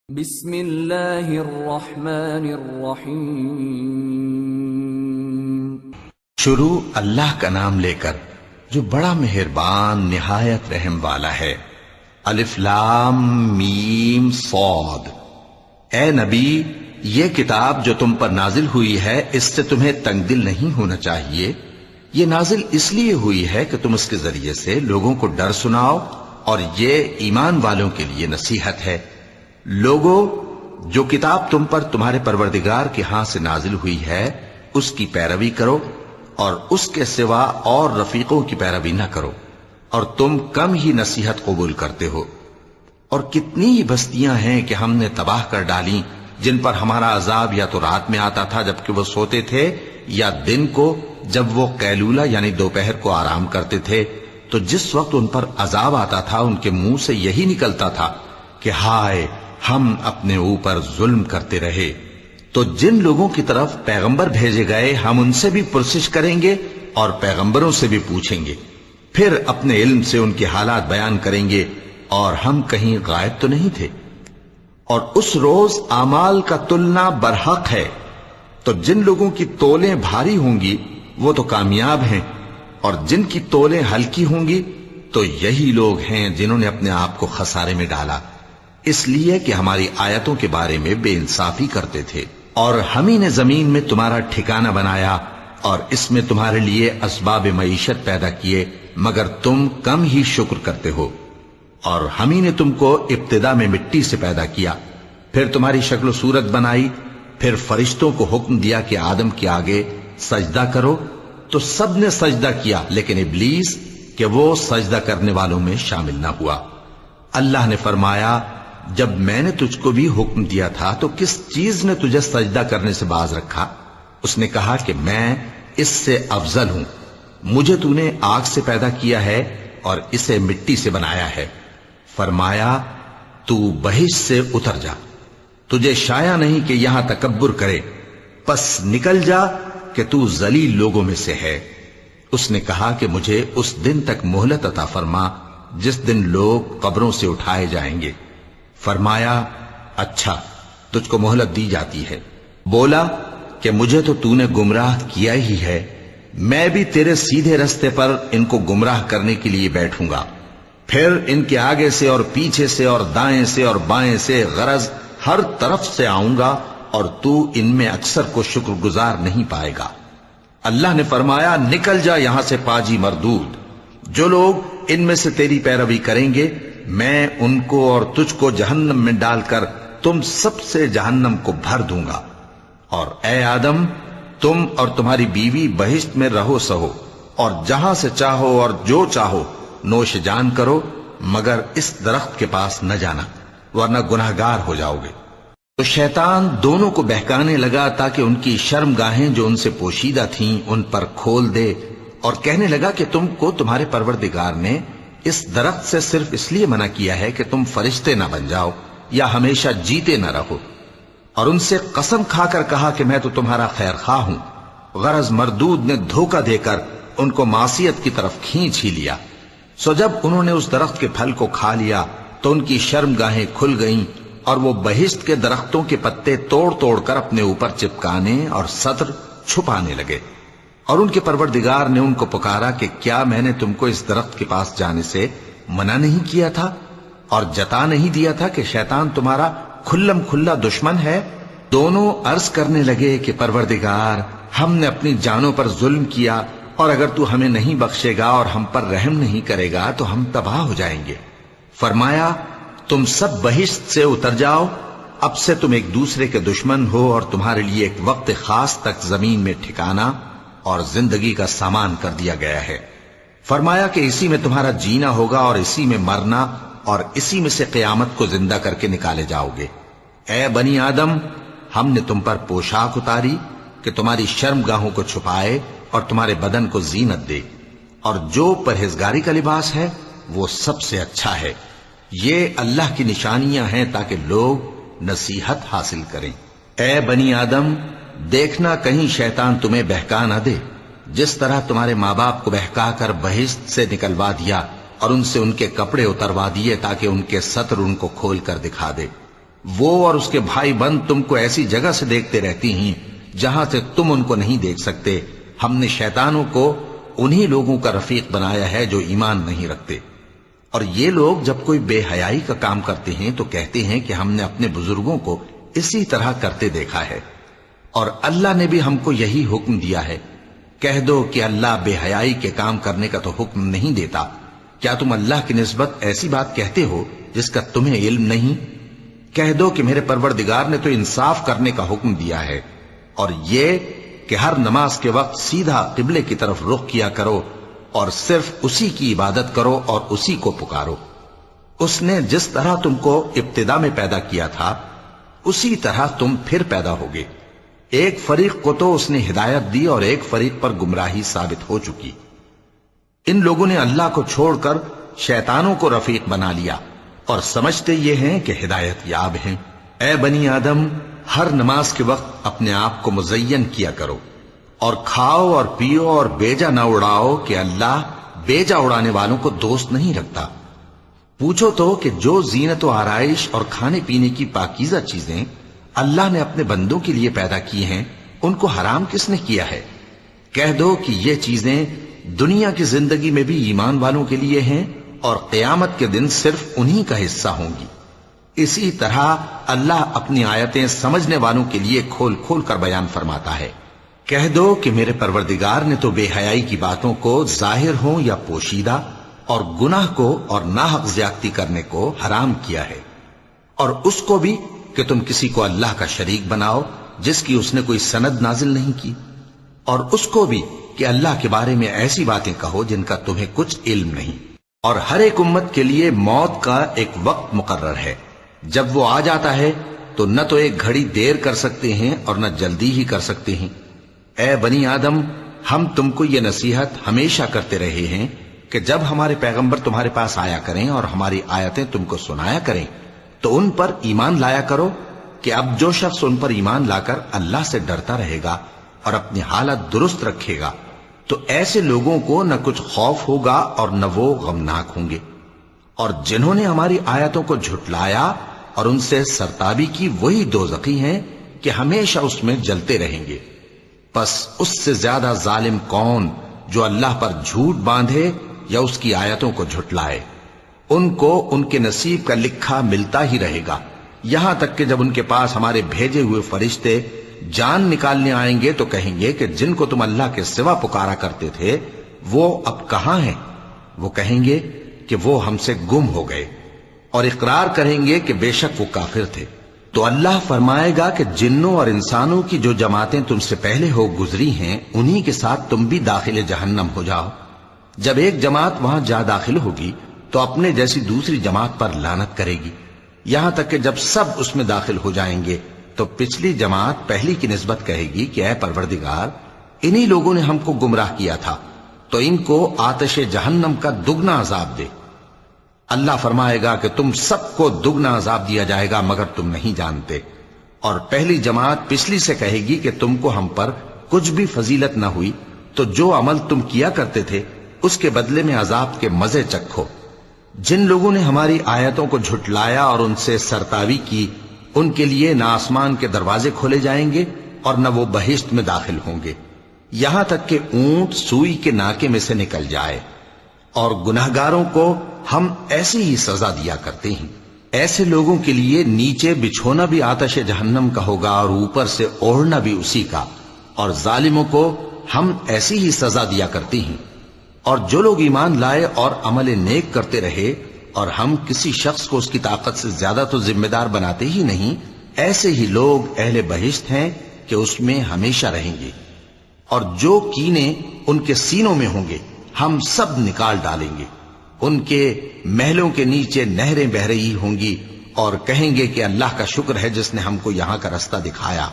بسم اللہ الرحمن الرحیم۔ شروع اللہ کا نام لے کر جو بڑا مہربان نہایت رحم والا ہے۔ الف لام میم صاد۔ اے نبی، یہ کتاب جو تم پر نازل ہوئی ہے اس سے تمہیں تنگ دل نہیں ہونا چاہیے۔ یہ نازل اس لیے ہوئی ہے کہ تم اس کے ذریعے سے لوگوں کو ڈر سناؤ، اور یہ ایمان والوں کے لیے نصیحت ہے۔ لوگو، جو کتاب تم پر تمہارے پروردگار کے ہاں سے نازل ہوئی ہے اس کی پیروی کرو، اور اس کے سوا اور رفیقوں کی پیروی نہ کرو، اور تم کم ہی نصیحت قبول کرتے ہو۔ اور کتنی ہی بستیاں ہیں کہ ہم نے تباہ کر ڈالیں جن پر ہمارا عذاب یا تو رات میں آتا تھا جبکہ وہ سوتے تھے، یا دن کو جب وہ قیلولہ یعنی دوپہر کو آرام کرتے تھے، تو جس وقت ان پر عذاب آتا تھا ان کے منہ سے یہی نکلتا تھا کہ ہائے، ہم اپنے اوپر ظلم کرتے رہے۔ تو جن لوگوں کی طرف پیغمبر بھیجے گئے ہم ان سے بھی پرسش کریں گے اور پیغمبروں سے بھی پوچھیں گے، پھر اپنے علم سے ان کے حالات بیان کریں گے، اور ہم کہیں غائب تو نہیں تھے۔ اور اس روز اعمال کا تلنا برحق ہے، تو جن لوگوں کی تولیں بھاری ہوں گی وہ تو کامیاب ہیں، اور جن کی تولیں ہلکی ہوں گی تو یہی لوگ ہیں جنہوں نے اپنے آپ کو خسارے میں ڈالا، اس لیے کہ ہماری آیتوں کے بارے میں بے انصافی کرتے تھے۔ اور ہم ہی نے زمین میں تمہارا ٹھکانہ بنایا، اور اس میں تمہارے لیے اسباب معیشت پیدا کیے، مگر تم کم ہی شکر کرتے ہو۔ اور ہم ہی نے تم کو ابتدا میں مٹی سے پیدا کیا، پھر تمہاری شکل و صورت بنائی، پھر فرشتوں کو حکم دیا کہ آدم کے آگے سجدہ کرو، تو سب نے سجدہ کیا لیکن ابلیس کہ وہ سجدہ کرنے والوں میں شامل نہ ہوا۔ اللہ نے فرمایا، جب میں نے تجھ کو بھی حکم دیا تھا تو کس چیز نے تجھے سجدہ کرنے سے باز رکھا؟ اس نے کہا کہ میں اس سے افضل ہوں، مجھے تو نے آگ سے پیدا کیا ہے اور اسے مٹی سے بنایا ہے۔ فرمایا، تو بہشت سے اتر جا، تجھے شایع نہیں کہ یہاں تکبر کرے، پس نکل جا کہ تو ذلیل لوگوں میں سے ہے۔ اس نے کہا کہ مجھے اس دن تک مہلت عطا فرما جس دن لوگ قبروں سے اٹھائے جائیں گے۔ فرمایا، اچھا، تجھ کو مہلت دی جاتی ہے۔ بولا کہ مجھے تو نے گمراہ کیا ہی ہے، میں بھی تیرے سیدھے رستے پر ان کو گمراہ کرنے کے لیے بیٹھوں گا، پھر ان کے آگے سے اور پیچھے سے اور دائیں سے اور بائیں سے غرض ہر طرف سے آؤں گا، اور تو ان میں اکثر کو شکر گزار نہیں پائے گا۔ اللہ نے فرمایا، نکل جا یہاں سے پاجی مردود، جو لوگ ان میں سے تیری پیروی کریں گے میں ان کو اور تجھ کو جہنم میں ڈال کر تم سب سے جہنم کو بھر دوں گا۔ اور اے آدم، تم اور تمہاری بیوی بہشت میں رہو سہو، اور جہاں سے چاہو اور جو چاہو نوش جان کرو، مگر اس درخت کے پاس نہ جانا ورنہ گناہگار ہو جاؤ گے۔ تو شیطان دونوں کو بہکانے لگا تاکہ ان کی شرم گاہیں جو ان سے پوشیدہ تھیں ان پر کھول دے، اور کہنے لگا کہ تم کو تمہارے پروردگار نے اس درخت سے صرف اس لیے منع کیا ہے کہ تم فرشتے نہ بن جاؤ یا ہمیشہ جیتے نہ رہو۔ اور ان سے قسم کھا کر کہا کہ میں تو تمہارا خیر خواہ ہوں۔ غرض مردود نے دھوکہ دے کر ان کو معصیت کی طرف کھینچ ہی لیا۔ سو جب انہوں نے اس درخت کے پھل کو کھا لیا تو ان کی شرم گاہیں کھل گئیں، اور وہ بہشت کے درختوں کے پتے توڑ توڑ کر اپنے اوپر چپکانے اور سطر چھپانے لگے۔ اور ان کے پروردگار نے ان کو پکارا کہ کیا میں نے تم کو اس درخت کے پاس جانے سے منع نہیں کیا تھا، اور جتا نہیں دیا تھا کہ شیطان تمہارا کھلم کھلا دشمن ہے؟ دونوں عرض کرنے لگے کہ پروردگار، ہم نے اپنی جانوں پر ظلم کیا، اور اگر تو ہمیں نہیں بخشے گا اور ہم پر رحم نہیں کرے گا تو ہم تباہ ہو جائیں گے۔ فرمایا، تم سب بہشت سے اتر جاؤ، اب سے تم ایک دوسرے کے دشمن ہو، اور تمہارے لیے ایک وقت خاص تک زمین میں ٹھکانا اور زندگی کا سامان کر دیا گیا ہے۔ فرمایا کہ اسی میں تمہارا جینا ہوگا اور اسی میں مرنا، اور اسی میں سے قیامت کو زندہ کر کے نکالے جاؤ گے۔ اے بنی آدم، ہم نے تم پر پوشاک اتاری کہ تمہاری شرم گاہوں کو چھپائے اور تمہارے بدن کو زینت دے، اور جو پرہیزگاری کا لباس ہے وہ سب سے اچھا ہے۔ یہ اللہ کی نشانیاں ہیں تاکہ لوگ نصیحت حاصل کریں۔ اے بنی آدم، دیکھنا کہیں شیطان تمہیں بہکا نہ دے، جس طرح تمہارے ماں باپ کو بہکا کر بہشت سے نکلوا دیا اور ان سے ان کے کپڑے اتروا دیے تاکہ ان کے ستر ان کو کھول کر دکھا دے۔ وہ اور اس کے بھائی بند تم کو ایسی جگہ سے دیکھتے رہتی ہیں جہاں سے تم ان کو نہیں دیکھ سکتے۔ ہم نے شیطانوں کو انہی لوگوں کا رفیق بنایا ہے جو ایمان نہیں رکھتے۔ اور یہ لوگ جب کوئی بے حیائی کا کام کرتے ہیں تو کہتے ہیں کہ ہم نے اپنے بزرگوں کو اسی طرح کرتے دیکھا ہے، اور اللہ نے بھی ہم کو یہی حکم دیا ہے۔ کہہ دو کہ اللہ بے حیائی کے کام کرنے کا تو حکم نہیں دیتا۔ کیا تم اللہ کی نسبت ایسی بات کہتے ہو جس کا تمہیں علم نہیں؟ کہہ دو کہ میرے پروردگار نے تو انصاف کرنے کا حکم دیا ہے، اور یہ کہ ہر نماز کے وقت سیدھا قبلے کی طرف رخ کیا کرو اور صرف اسی کی عبادت کرو اور اسی کو پکارو۔ اس نے جس طرح تم کو ابتدا میں پیدا کیا تھا اسی طرح تم پھر پیدا ہوگے۔ ایک فریق کو تو اس نے ہدایت دی اور ایک فریق پر گمراہی ثابت ہو چکی۔ ان لوگوں نے اللہ کو چھوڑ کر شیطانوں کو رفیق بنا لیا اور سمجھتے یہ ہیں کہ ہدایت یاب ہیں۔ اے بنی آدم، ہر نماز کے وقت اپنے آپ کو مزین کیا کرو اور کھاؤ اور پیو اور بیجا نہ اڑاؤ کہ اللہ بیجا اڑانے والوں کو دوست نہیں رکھتا۔ پوچھو تو کہ جو زینت و آرائش اور کھانے پینے کی پاکیزہ چیزیں اللہ نے اپنے بندوں کے لیے پیدا کی ہیں ان کو حرام کس نے کیا ہے؟ کہہ دو کہ یہ چیزیں دنیا کی زندگی میں بھی ایمان والوں کے لیے ہیں اور قیامت کے دن صرف انہی کا حصہ ہوں گی۔ اسی طرح اللہ اپنی آیتیں سمجھنے والوں کے لیے کھول کھول کر بیان فرماتا ہے۔ کہہ دو کہ میرے پروردگار نے تو بے حیائی کی باتوں کو ظاہر ہوں یا پوشیدہ اور گناہ کو اور ناحق زیادتی کرنے کو حرام کیا ہے، اور اس کو بھی کہ تم کسی کو اللہ کا شریک بناؤ جس کی اس نے کوئی سند نازل نہیں کی، اور اس کو بھی کہ اللہ کے بارے میں ایسی باتیں کہو جن کا تمہیں کچھ علم نہیں۔ اور ہر ایک امت کے لیے موت کا ایک وقت مقرر ہے، جب وہ آ جاتا ہے تو نہ تو ایک گھڑی دیر کر سکتے ہیں اور نہ جلدی ہی کر سکتے ہیں۔ اے بنی آدم، ہم تم کو یہ نصیحت ہمیشہ کرتے رہے ہیں کہ جب ہمارے پیغمبر تمہارے پاس آیا کریں اور ہماری آیتیں تم کو سنایا کریں تو ان پر ایمان لایا کرو، کہ اب جو شخص ان پر ایمان لا کر اللہ سے ڈرتا رہے گا اور اپنی حالت درست رکھے گا تو ایسے لوگوں کو نہ کچھ خوف ہوگا اور نہ وہ غمناک ہوں گے۔ اور جنہوں نے ہماری آیتوں کو جھٹلایا اور ان سے سرتابی کی وہی دوزخی ہیں کہ ہمیشہ اس میں جلتے رہیں گے۔ پس اس سے زیادہ ظالم کون جو اللہ پر جھوٹ باندھے یا اس کی آیتوں کو جھٹلائے؟ ان کو ان کے نصیب کا لکھا ملتا ہی رہے گا، یہاں تک کہ جب ان کے پاس ہمارے بھیجے ہوئے فرشتے جان نکالنے آئیں گے تو کہیں گے کہ جن کو تم اللہ کے سوا پکارا کرتے تھے وہ اب کہاں ہیں؟ وہ کہیں گے کہ وہ ہم سے گم ہو گئے، اور اقرار کریں گے کہ بے شک وہ کافر تھے۔ تو اللہ فرمائے گا کہ جنوں اور انسانوں کی جو جماعتیں تم سے پہلے ہو گزری ہیں انہی کے ساتھ تم بھی داخل جہنم ہو جاؤ۔ جب ایک جماعت وہاں جا داخل ہوگی تو اپنے جیسی دوسری جماعت پر لعنت کرے گی، یہاں تک کہ جب سب اس میں داخل ہو جائیں گے تو پچھلی جماعت پہلی کی نسبت کہے گی کہ اے پروردگار، انہی لوگوں نے ہم کو گمراہ کیا تھا، تو ان کو آتش جہنم کا دگنا عذاب دے۔ اللہ فرمائے گا کہ تم سب کو دگنا عذاب دیا جائے گا مگر تم نہیں جانتے۔ اور پہلی جماعت پچھلی سے کہے گی کہ تم کو ہم پر کچھ بھی فضیلت نہ ہوئی، تو جو عمل تم کیا کرتے تھے اس کے بدلے میں عذاب کے مزے چکھو۔ جن لوگوں نے ہماری آیتوں کو جھٹلایا اور ان سے سرتاوی کی ان کے لیے نہ آسمان کے دروازے کھولے جائیں گے اور نہ وہ بہشت میں داخل ہوں گے، یہاں تک کہ اونٹ سوئی کے ناکے میں سے نکل جائے۔ اور گناہگاروں کو ہم ایسی ہی سزا دیا کرتے ہیں۔ ایسے لوگوں کے لیے نیچے بچھونا بھی آتش جہنم کا ہوگا اور اوپر سے اوڑھنا بھی اسی کا، اور ظالموں کو ہم ایسی ہی سزا دیا کرتے ہیں۔ اور جو لوگ ایمان لائے اور عمل نیک کرتے رہے اور ہم کسی شخص کو اس کی طاقت سے زیادہ تو ذمہ دار بناتے ہی نہیں، ایسے ہی لوگ اہل بہشت ہیں کہ اس میں ہمیشہ رہیں گے۔ اور جو کینے ان کے سینوں میں ہوں گے ہم سب نکال ڈالیں گے، ان کے محلوں کے نیچے نہریں بہہ رہی ہوں گی، اور کہیں گے کہ اللہ کا شکر ہے جس نے ہم کو یہاں کا رستہ دکھایا،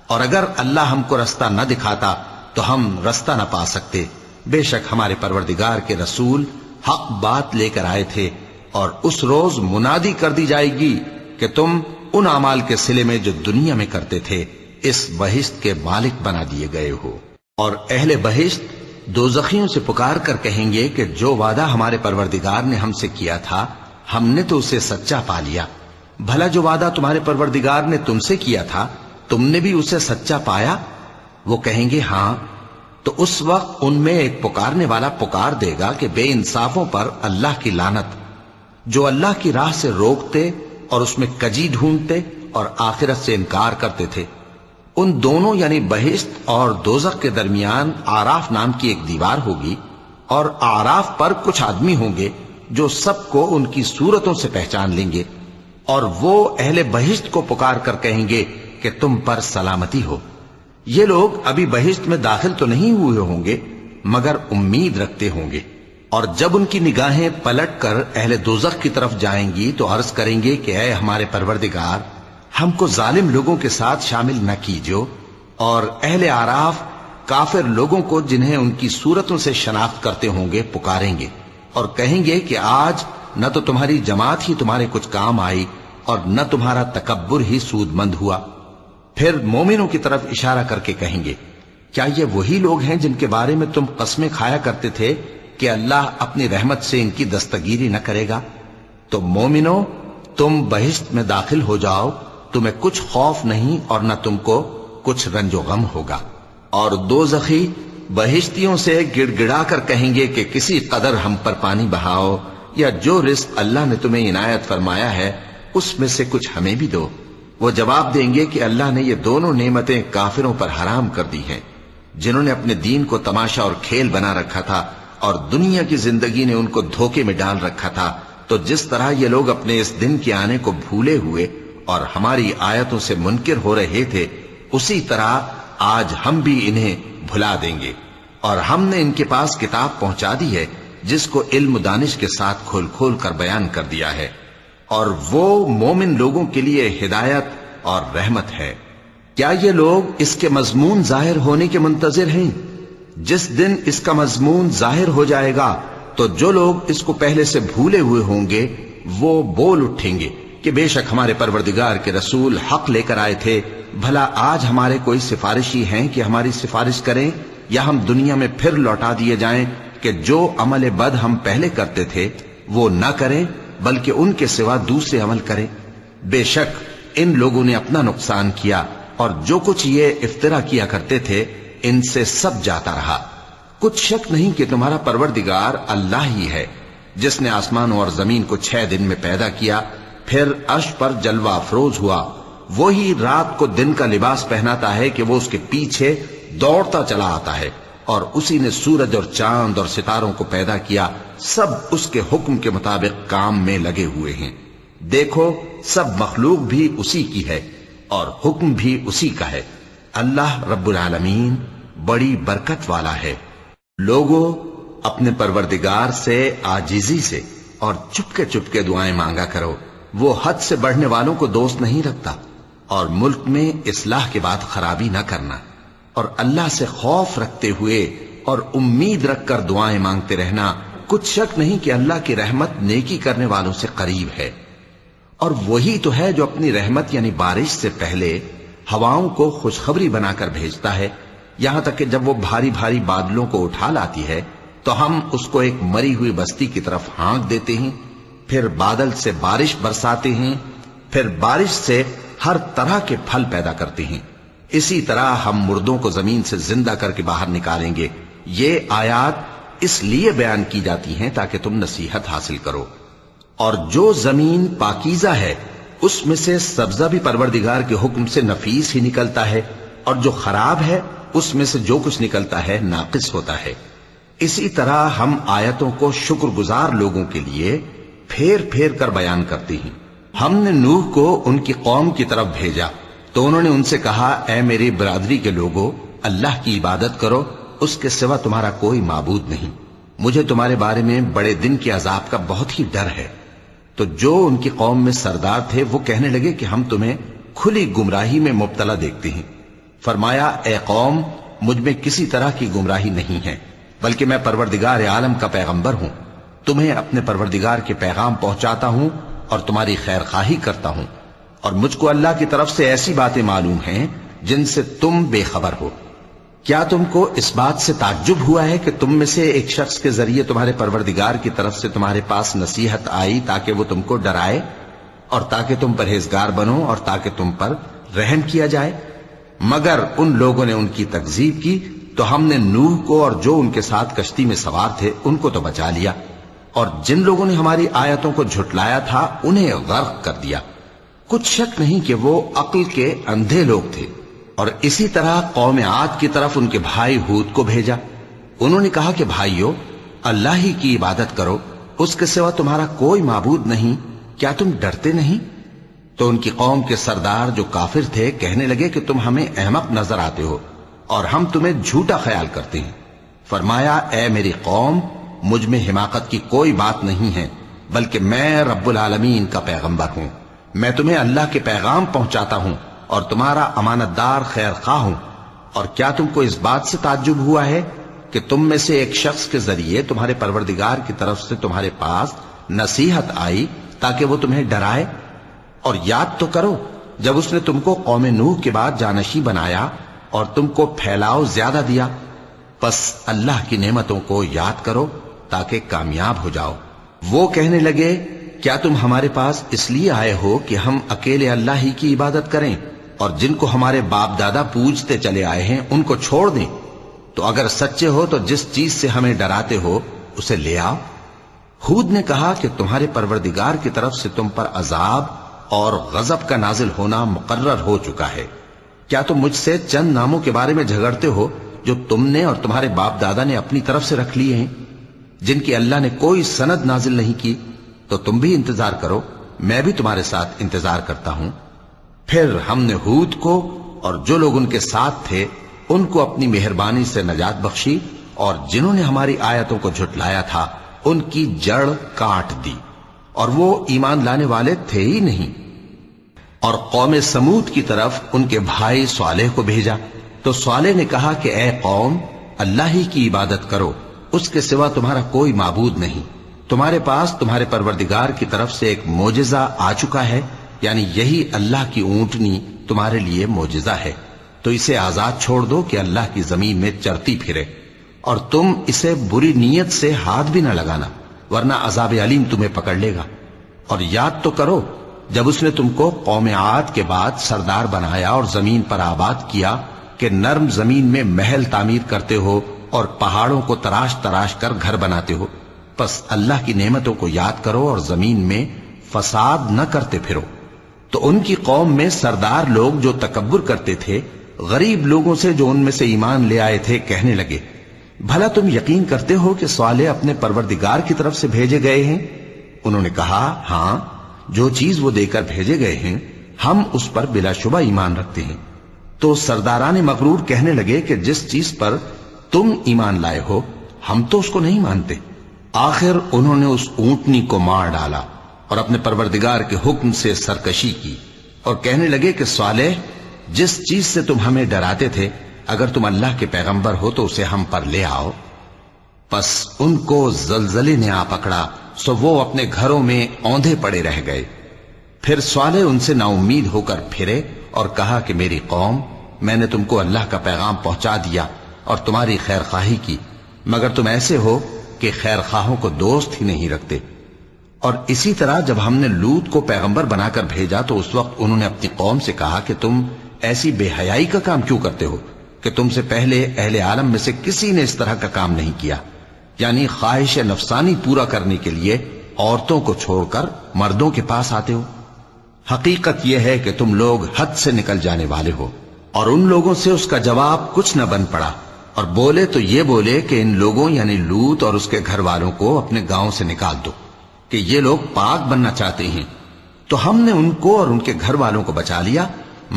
اور اگر اللہ ہم کو رستہ نہ دکھاتا تو ہم رستہ نہ پا سکتے۔ بے شک ہمارے پروردگار کے رسول حق بات لے کر آئے تھے، اور اس روز منادی کر دی جائے گی کہ تم ان اعمال کے صلے میں جو دنیا میں کرتے تھے اس بہشت کے مالک بنا دیے گئے ہو۔ اور اہل بہشت دوزخیوں سے پکار کر کہیں گے کہ جو وعدہ ہمارے پروردگار نے ہم سے کیا تھا ہم نے تو اسے سچا پا لیا، بھلا جو وعدہ تمہارے پروردگار نے تم سے کیا تھا تم نے بھی اسے سچا پایا؟ وہ کہیں گے ہاں، تو اس وقت ان میں ایک پکارنے والا پکار دے گا کہ بے انصافوں پر اللہ کی لعنت، جو اللہ کی راہ سے روکتے اور اس میں کجی ڈھونڈتے اور آخرت سے انکار کرتے تھے۔ ان دونوں یعنی بہشت اور دوزخ کے درمیان آراف نام کی ایک دیوار ہوگی، اور آراف پر کچھ آدمی ہوں گے جو سب کو ان کی صورتوں سے پہچان لیں گے، اور وہ اہل بہشت کو پکار کر کہیں گے کہ تم پر سلامتی ہو۔ یہ لوگ ابھی بہشت میں داخل تو نہیں ہوئے ہوں گے مگر امید رکھتے ہوں گے، اور جب ان کی نگاہیں پلٹ کر اہل دوزخ کی طرف جائیں گی تو عرض کریں گے کہ اے ہمارے پروردگار، ہم کو ظالم لوگوں کے ساتھ شامل نہ کیجو۔ اور اہل آراف کافر لوگوں کو جنہیں ان کی صورتوں سے شناخت کرتے ہوں گے پکاریں گے اور کہیں گے کہ آج نہ تو تمہاری جماعت ہی تمہارے کچھ کام آئی اور نہ تمہارا تکبر ہی سود مند ہوا۔ پھر مومنوں کی طرف اشارہ کر کے کہیں گے، کیا یہ وہی لوگ ہیں جن کے بارے میں تم قسمیں کھایا کرتے تھے کہ اللہ اپنی رحمت سے ان کی دستگیری نہ کرے گا؟ تو مومنوں، تم بہشت میں داخل ہو جاؤ، تمہیں کچھ خوف نہیں اور نہ تم کو کچھ رنج و غم ہوگا۔ اور دوزخی بہشتیوں سے گڑ گڑا کر کہیں گے کہ کسی قدر ہم پر پانی بہاؤ، یا جو رزق اللہ نے تمہیں عنایت فرمایا ہے اس میں سے کچھ ہمیں بھی دو۔ وہ جواب دیں گے کہ اللہ نے یہ دونوں نعمتیں کافروں پر حرام کر دی ہیں، جنہوں نے اپنے دین کو تماشا اور کھیل بنا رکھا تھا اور دنیا کی زندگی نے ان کو دھوکے میں ڈال رکھا تھا۔ تو جس طرح یہ لوگ اپنے اس دن کے آنے کو بھولے ہوئے اور ہماری آیتوں سے منکر ہو رہے تھے، اسی طرح آج ہم بھی انہیں بھلا دیں گے۔ اور ہم نے ان کے پاس کتاب پہنچا دی ہے جس کو علم و دانش کے ساتھ کھول کھول کر بیان کر دیا ہے، اور وہ مومن لوگوں کے لیے ہدایت اور رحمت ہے۔ کیا یہ لوگ اس کے مضمون ظاہر ہونے کے منتظر ہیں؟ جس دن اس کا مضمون ظاہر ہو جائے گا تو جو لوگ اس کو پہلے سے بھولے ہوئے ہوں گے وہ بول اٹھیں گے کہ بے شک ہمارے پروردگار کے رسول حق لے کر آئے تھے، بھلا آج ہمارے کوئی سفارشی ہیں کہ ہماری سفارش کریں، یا ہم دنیا میں پھر لوٹا دیے جائیں کہ جو عمل بد ہم پہلے کرتے تھے وہ نہ کریں بلکہ ان کے سوا دوسرے عمل کریں۔ بے شک ان لوگوں نے اپنا نقصان کیا، اور جو کچھ یہ افترا کیا کرتے تھے ان سے سب جاتا رہا۔ کچھ شک نہیں کہ تمہارا پروردگار اللہ ہی ہے جس نے آسمانوں اور زمین کو 6 دن میں پیدا کیا، پھر عرش پر جلوہ افروز ہوا۔ وہی رات کو دن کا لباس پہناتا ہے کہ وہ اس کے پیچھے دوڑتا چلا آتا ہے، اور اسی نے سورج اور چاند اور ستاروں کو پیدا کیا، سب اس کے حکم کے مطابق کام میں لگے ہوئے ہیں۔ دیکھو سب مخلوق بھی اسی کی ہے اور حکم بھی اسی کا ہے۔ اللہ رب العالمین بڑی برکت والا ہے۔ لوگوں، اپنے پروردگار سے عاجزی سے اور چپکے دعائیں مانگا کرو، وہ حد سے بڑھنے والوں کو دوست نہیں رکھتا، اور ملک میں اصلاح کے بعد خرابی نہ کرنا، اور اللہ سے خوف رکھتے ہوئے اور امید رکھ کر دعائیں مانگتے رہنا۔ کچھ شک نہیں کہ اللہ کی رحمت نیکی کرنے والوں سے قریب ہے، اور وہی تو ہے جو اپنی رحمت یعنی بارش سے پہلے ہواؤں کو خوشخبری بنا کر بھیجتا ہے، یہاں تک کہ جب وہ بھاری بھاری بادلوں کو اٹھا لاتی ہے تو ہم اس کو ایک مری ہوئی بستی کی طرف ہانک دیتے ہیں، پھر بادل سے بارش برساتے ہیں، پھر بارش سے ہر طرح کے پھل پیدا کرتے ہیں۔ اسی طرح ہم مردوں کو زمین سے زندہ کر کے باہر نکالیں گے۔ یہ آیات اس لیے بیان کی جاتی ہیں تاکہ تم نصیحت حاصل کرو۔ اور جو زمین پاکیزہ ہے اس میں سے سبزہ بھی پروردگار کے حکم سے نفیس ہی نکلتا ہے، اور جو خراب ہے اس میں سے جو کچھ نکلتا ہے ناقص ہوتا ہے۔ اسی طرح ہم آیتوں کو شکر گزار لوگوں کے لیے پھیر پھیر کر بیان کرتے ہیں۔ ہم نے نوح کو ان کی قوم کی طرف بھیجا تو انہوں نے ان سے کہا، اے میری برادری کے لوگوں، اللہ کی عبادت کرو، اس کے سوا تمہارا کوئی معبود نہیں۔ مجھے تمہارے بارے میں بڑے دن کے عذاب کا بہت ہی ڈر ہے۔ تو جو ان کی قوم میں سردار تھے وہ کہنے لگے کہ ہم تمہیں کھلی گمراہی میں مبتلا دیکھتے ہیں۔ فرمایا، اے قوم، مجھ میں کسی طرح کی گمراہی نہیں ہے، بلکہ میں پروردگار عالم کا پیغمبر ہوں، تمہیں اپنے پروردگار کے پیغام پہنچاتا ہوں اور تمہاری خیر خواہی کرتا ہوں، اور مجھ کو اللہ کی طرف سے ایسی باتیں معلوم ہیں جن سے تم بے خبر ہو۔ کیا تم کو اس بات سے تعجب ہوا ہے کہ تم میں سے ایک شخص کے ذریعے تمہارے پروردگار کی طرف سے تمہارے پاس نصیحت آئی تاکہ وہ تم کو ڈرائے؟ اور تاکہ تم پرہیزگار بنو اور تاکہ تم پر رحم کیا جائے۔ مگر ان لوگوں نے ان کی تکذیب کی تو ہم نے نوح کو اور جو ان کے ساتھ کشتی میں سوار تھے ان کو تو بچا لیا، اور جن لوگوں نے ہماری آیتوں کو جھٹلایا تھا انہیں غرق کر دیا۔ کچھ شک نہیں کہ وہ عقل کے اندھے لوگ تھے۔ اور اسی طرح قوم عاد کی طرف ان کے بھائی ہود کو بھیجا۔ انہوں نے کہا کہ بھائیو، اللہ ہی کی عبادت کرو، اس کے سوا تمہارا کوئی معبود نہیں، کیا تم ڈرتے نہیں؟ تو ان کی قوم کے سردار جو کافر تھے کہنے لگے کہ تم ہمیں احمق نظر آتے ہو اور ہم تمہیں جھوٹا خیال کرتے ہیں۔ فرمایا، اے میری قوم، مجھ میں حماقت کی کوئی بات نہیں ہے، بلکہ میں رب العالمین کا پیغمبر ہوں۔ میں تمہیں اللہ کے پیغام پہنچاتا ہوں اور تمہارا امانت دار خیر خواہ ہوں۔ اور کیا تم کو اس بات سے تعجب ہوا ہے کہ تم میں سے ایک شخص کے ذریعے تمہارے پروردگار کی طرف سے تمہارے پاس نصیحت آئی تاکہ وہ تمہیں ڈرائے؟ اور یاد تو کرو جب اس نے تم کو قوم نوح کے بعد جانشین بنایا اور تم کو پھیلاؤ زیادہ دیا۔ پس اللہ کی نعمتوں کو یاد کرو تاکہ کامیاب ہو جاؤ۔ وہ کہنے لگے، کیا تم ہمارے پاس اس لیے آئے ہو کہ ہم اکیلے اللہ ہی کی عبادت کریں اور جن کو ہمارے باپ دادا پوجتے چلے آئے ہیں ان کو چھوڑ دیں؟ تو اگر سچے ہو تو جس چیز سے ہمیں ڈراتے ہو اسے لے آؤ۔ ہود نے کہا کہ تمہارے پروردگار کی طرف سے تم پر عذاب اور غضب کا نازل ہونا مقرر ہو چکا ہے۔ کیا تم مجھ سے چند ناموں کے بارے میں جھگڑتے ہو جو تم نے اور تمہارے باپ دادا نے اپنی طرف سے رکھ لیے ہیں، جن کی اللہ نے کوئی سند نازل نہیں کی؟ تو تم بھی انتظار کرو، میں بھی تمہارے ساتھ انتظار کرتا ہوں۔ پھر ہم نے ہود کو اور جو لوگ ان کے ساتھ تھے ان کو اپنی مہربانی سے نجات بخشی، اور جنہوں نے ہماری آیتوں کو جھٹلایا تھا ان کی جڑ کاٹ دی، اور وہ ایمان لانے والے تھے ہی نہیں۔ اور قوم سمود کی طرف ان کے بھائی صالح کو بھیجا تو صالح نے کہا کہ اے قوم، اللہ ہی کی عبادت کرو، اس کے سوا تمہارا کوئی معبود نہیں۔ تمہارے پاس تمہارے پروردگار کی طرف سے ایک معجزہ آ چکا ہے، یعنی یہی اللہ کی اونٹنی تمہارے لیے معجزہ ہے، تو اسے آزاد چھوڑ دو کہ اللہ کی زمین میں چرتی پھرے، اور تم اسے بری نیت سے ہاتھ بھی نہ لگانا، ورنہ عذاب علیم تمہیں پکڑ لے گا۔ اور یاد تو کرو جب اس نے تم کو قوم عاد کے بعد سردار بنایا اور زمین پر آباد کیا کہ نرم زمین میں محل تعمیر کرتے ہو اور پہاڑوں کو تراش تراش کر گھر بناتے ہو۔ پس اللہ کی نعمتوں کو یاد کرو اور زمین میں فساد نہ کرتے پھرو۔ تو ان کی قوم میں سردار لوگ جو تکبر کرتے تھے غریب لوگوں سے جو ان میں سے ایمان لے آئے تھے کہنے لگے، بھلا تم یقین کرتے ہو کہ صالح اپنے پروردگار کی طرف سے بھیجے گئے ہیں؟ انہوں نے کہا، ہاں، جو چیز وہ دے کر بھیجے گئے ہیں ہم اس پر بلا شبہ ایمان رکھتے ہیں۔ تو سرداران مغرور کہنے لگے کہ جس چیز پر تم ایمان لائے ہو ہم تو اس کو نہیں مانتے۔ آخر انہوں نے اس اونٹنی کو مار ڈالا اور اپنے پروردگار کے حکم سے سرکشی کی، اور کہنے لگے کہ صالح، جس چیز سے تم ہمیں ڈراتے تھے اگر تم اللہ کے پیغمبر ہو تو اسے ہم پر لے آؤ۔ پس ان کو زلزلے نے آ پکڑا، سو وہ اپنے گھروں میں اوندھے پڑے رہ گئے۔ پھر صالح ان سے نا امید ہو کر پھرے اور کہا کہ میری قوم، میں نے تم کو اللہ کا پیغام پہنچا دیا اور تمہاری خیر خواہی کی، مگر تم ایسے ہو کہ خیر خواہوں کو دوست ہی نہیں رکھتے۔ اور اسی طرح جب ہم نے لوط کو پیغمبر بنا کر بھیجا تو اس وقت انہوں نے اپنی قوم سے کہا کہ تم ایسی بے حیائی کا کام کیوں کرتے ہو کہ تم سے پہلے اہل عالم میں سے کسی نے اس طرح کا کام نہیں کیا، یعنی خواہش نفسانی پورا کرنے کے لیے عورتوں کو چھوڑ کر مردوں کے پاس آتے ہو۔ حقیقت یہ ہے کہ تم لوگ حد سے نکل جانے والے ہو۔ اور ان لوگوں سے اس کا جواب کچھ نہ بن پڑا، اور بولے تو یہ بولے کہ ان لوگوں یعنی لوط اور اس کے گھر والوں کو اپنے گاؤں سے نکال دو کہ یہ لوگ پاک بننا چاہتے ہیں۔ تو ہم نے ان کو اور ان کے گھر والوں کو بچا لیا،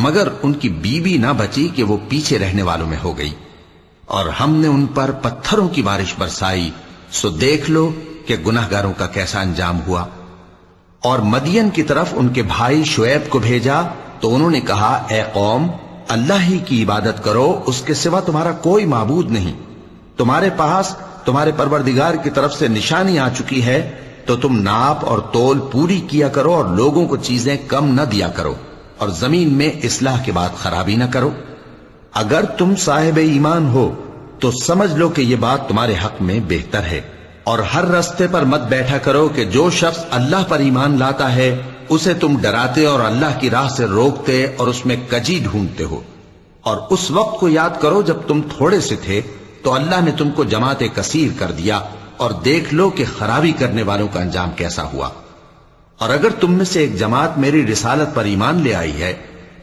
مگر ان کی بیوی نہ بچی کہ وہ پیچھے رہنے والوں میں ہو گئی، اور ہم نے ان پر پتھروں کی بارش برسائی، سو دیکھ لو کہ گناہگاروں کا کیسا انجام ہوا۔ اور مدین کی طرف ان کے بھائی شعیب کو بھیجا تو انہوں نے کہا، اے قوم، اللہ ہی کی عبادت کرو، اس کے سوا تمہارا کوئی معبود نہیں۔ تمہارے پاس تمہارے پروردگار کی طرف سے نشانی آ چکی ہے، تو تم ناپ اور تول پوری کیا کرو اور لوگوں کو چیزیں کم نہ دیا کرو، اور زمین میں اصلاح کے بعد خرابی نہ کرو۔ اگر تم صاحب ایمان ہو تو سمجھ لو کہ یہ بات تمہارے حق میں بہتر ہے، اور ہر رستے پر مت بیٹھا کرو کہ جو شخص اللہ پر ایمان لاتا ہے اسے تم ڈراتے اور اللہ کی راہ سے روکتے اور اس میں کجی ڈھونڈتے ہو. اور اس وقت کو یاد کرو جب تم تھوڑے سے تھے تو اللہ نے تم کو جماعت کثیر کر دیا، اور دیکھ لو کہ خرابی کرنے والوں کا انجام کیسا ہوا. اور اگر تم میں سے ایک جماعت میری رسالت پر ایمان لے آئی ہے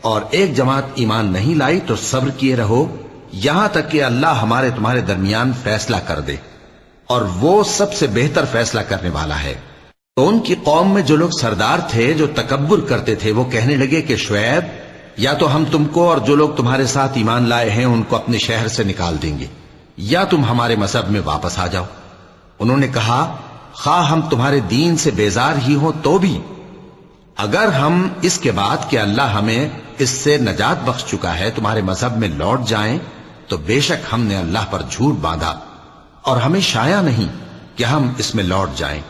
اور ایک جماعت ایمان نہیں لائی تو صبر کیے رہو یہاں تک کہ اللہ ہمارے تمہارے درمیان فیصلہ کر دے، اور وہ سب سے بہتر فیصلہ کرنے والا ہے. تو ان کی قوم میں جو لوگ سردار تھے جو تکبر کرتے تھے وہ کہنے لگے کہ شعیب، یا تو ہم تم کو اور جو لوگ تمہارے ساتھ ایمان لائے ہیں ان کو اپنے شہر سے نکال دیں گے، یا تم ہمارے مذہب میں واپس آ جاؤ. انہوں نے کہا خواہ ہم تمہارے دین سے بیزار ہی ہوں تو بھی، اگر ہم اس کے بعد کہ اللہ ہمیں اس سے نجات بخش چکا ہے تمہارے مذہب میں لوٹ جائیں تو بے شک ہم نے اللہ پر جھوٹ باندھا، اور ہمیں شایع نہیں کہ ہم اس میں لوٹ جائیں.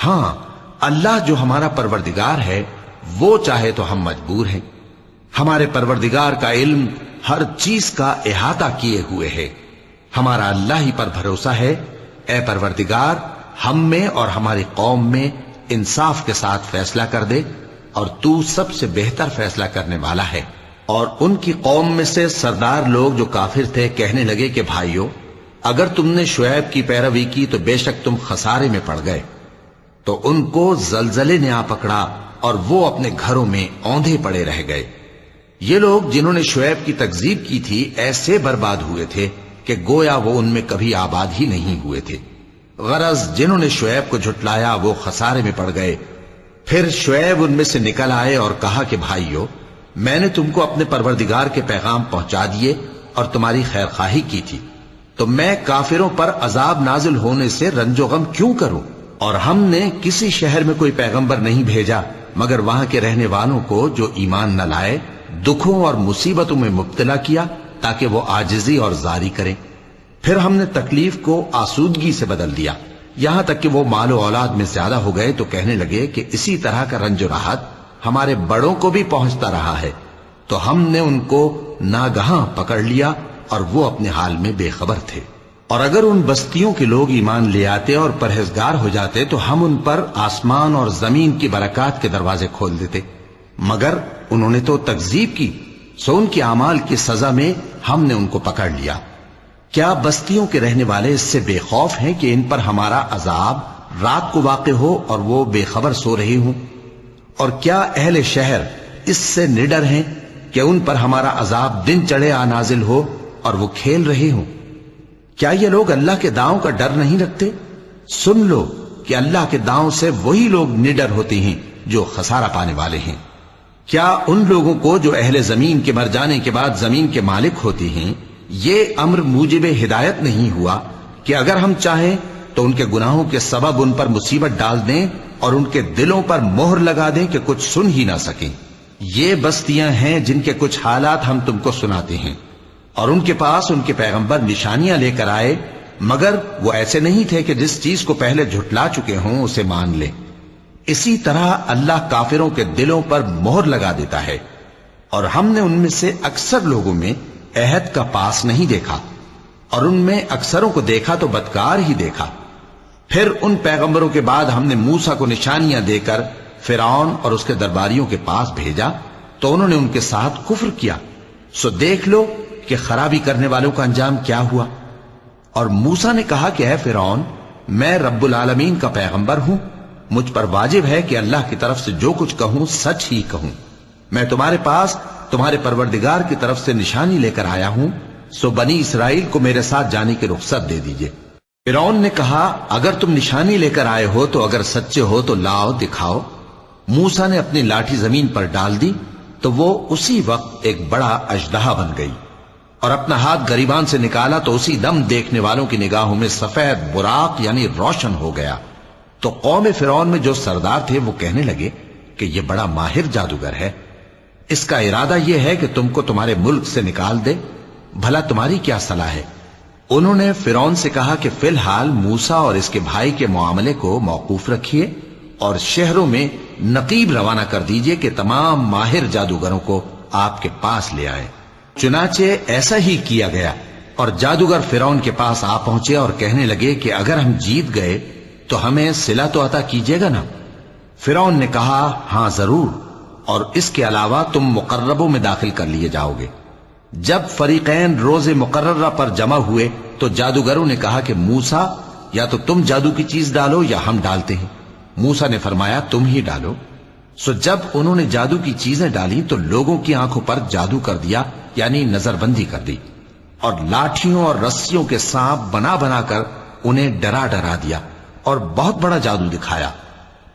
ہاں اللہ جو ہمارا پروردگار ہے وہ چاہے تو ہم مجبور ہیں. ہمارے پروردگار کا علم ہر چیز کا احاطہ کیے ہوئے ہے. ہمارا اللہ ہی پر بھروسہ ہے. اے پروردگار، ہم میں اور ہماری قوم میں انصاف کے ساتھ فیصلہ کر دے، اور تو سب سے بہتر فیصلہ کرنے والا ہے. اور ان کی قوم میں سے سردار لوگ جو کافر تھے کہنے لگے کہ بھائیو، اگر تم نے شعیب کی پیروی کی تو بے شک تم خسارے میں پڑ گئے. تو ان کو زلزلے نے آ پکڑا اور وہ اپنے گھروں میں اوندھے پڑے رہ گئے. یہ لوگ جنہوں نے شعیب کی تکذیب کی تھی ایسے برباد ہوئے تھے کہ گویا وہ ان میں کبھی آباد ہی نہیں ہوئے تھے. غرض جنہوں نے شعیب کو جھٹلایا وہ خسارے میں پڑ گئے. پھر شعیب ان میں سے نکل آئے اور کہا کہ بھائیو، میں نے تم کو اپنے پروردگار کے پیغام پہنچا دیے اور تمہاری خیر خواہی کی تھی، تو میں کافروں پر عذاب نازل ہونے سے رنج و غم کیوں کروں؟ اور ہم نے کسی شہر میں کوئی پیغمبر نہیں بھیجا مگر وہاں کے رہنے والوں کو جو ایمان نہ لائے دکھوں اور مصیبتوں میں مبتلا کیا تاکہ وہ عاجزی اور زاری کریں. پھر ہم نے تکلیف کو آسودگی سے بدل دیا، یہاں تک کہ وہ مال و اولاد میں زیادہ ہو گئے تو کہنے لگے کہ اسی طرح کا رنج و راحت ہمارے بڑوں کو بھی پہنچتا رہا ہے. تو ہم نے ان کو ناگہاں پکڑ لیا اور وہ اپنے حال میں بے خبر تھے. اور اگر ان بستیوں کے لوگ ایمان لے آتے اور پرہیزگار ہو جاتے تو ہم ان پر آسمان اور زمین کی برکات کے دروازے کھول دیتے، مگر انہوں نے تو تکذیب کی، سو ان کے اعمال کی سزا میں ہم نے ان کو پکڑ لیا. کیا بستیوں کے رہنے والے اس سے بے خوف ہیں کہ ان پر ہمارا عذاب رات کو واقع ہو اور وہ بے خبر سو رہے ہوں؟ اور کیا اہل شہر اس سے نڈر ہیں کہ ان پر ہمارا عذاب دن چڑھے آ نازل ہو اور وہ کھیل رہے ہوں؟ کیا یہ لوگ اللہ کے داؤں کا ڈر نہیں رکھتے؟ سن لو کہ اللہ کے داؤں سے وہی لوگ نڈر ہوتے ہیں جو خسارہ پانے والے ہیں. کیا ان لوگوں کو جو اہل زمین کے مر جانے کے بعد زمین کے مالک ہوتے ہیں یہ امر موجب ہدایت نہیں ہوا کہ اگر ہم چاہیں تو ان کے گناہوں کے سبب ان پر مصیبت ڈال دیں اور ان کے دلوں پر مہر لگا دیں کہ کچھ سن ہی نہ سکیں؟ یہ بستیاں ہیں جن کے کچھ حالات ہم تم کو سناتے ہیں، اور ان کے پاس ان کے پیغمبر نشانیاں لے کر آئے، مگر وہ ایسے نہیں تھے کہ جس چیز کو پہلے جھٹلا چکے ہوں اسے مان لیں. اسی طرح اللہ کافروں کے دلوں پر مہر لگا دیتا ہے. اور ہم نے ان میں سے اکثر لوگوں میں عہد کا پاس نہیں دیکھا، اور ان میں اکثروں کو دیکھا تو بدکار ہی دیکھا. پھر ان پیغمبروں کے بعد ہم نے موسیٰ کو نشانیاں دے کر فرعون اور اس کے درباریوں کے پاس بھیجا تو انہوں نے ان کے ساتھ کفر کیا. سو دیکھ لو کہ خرابی کرنے والوں کا انجام کیا ہوا. اور موسیٰ نے کہا کہ اے فرعون، میں رب العالمین کا پیغمبر ہوں، مجھ پر واجب ہے کہ اللہ کی طرف سے جو کچھ کہوں سچ ہی کہوں. میں تمہارے پاس تمہارے پروردگار کی طرف سے نشانی لے کر آیا ہوں، سو بنی اسرائیل کو میرے ساتھ جانے کی رخصت دے دیجئے. فرعون نے کہا اگر تم نشانی لے کر آئے ہو تو اگر سچے ہو تو لاؤ دکھاؤ. موسیٰ نے اپنی لاٹھی زمین پر ڈال دی تو وہ اسی وقت ایک بڑا اژدہا بن گئی، اور اپنا ہاتھ گریبان سے نکالا تو اسی دم دیکھنے والوں کی نگاہوں میں سفید براق یعنی روشن ہو گیا. تو قوم فرعون میں جو سردار تھے وہ کہنے لگے کہ یہ بڑا ماہر جادوگر ہے، اس کا ارادہ یہ ہے کہ تم کو تمہارے ملک سے نکال دے، بھلا تمہاری کیا صلاح ہے؟ انہوں نے فرعون سے کہا کہ فی الحال موسیٰ اور اس کے بھائی کے معاملے کو موقوف رکھیے اور شہروں میں نقیب روانہ کر دیجئے کہ تمام ماہر جادوگروں کو آپ کے پاس لے آئے. چنانچہ ایسا ہی کیا گیا، اور جادوگر فرعون کے پاس آ پہنچے اور کہنے لگے کہ اگر ہم جیت گئے تو ہمیں صلہ تو عطا کیجیے گا نا؟ فرعون نے کہا ہاں ضرور، اور اس کے علاوہ تم مقربوں میں داخل کر لیے جاؤ گے۔ جب فریقین روز مقررہ پر جمع ہوئے تو جادوگروں نے کہا کہ موسیٰ یا تو تم جادو کی چیز ڈالو یا ہم ڈالتے ہیں۔ موسیٰ نے فرمایا تم ہی ڈالو۔ سو جب انہوں نے جادو کی چیزیں ڈالی تو لوگوں کی آنکھوں پر جادو کر دیا، یعنی نظر بندی کر دی، اور لاٹھیوں اور رسیوں کے سانپ بنا بنا کر انہیں ڈرا ڈرا دیا اور بہت بڑا جادو دکھایا۔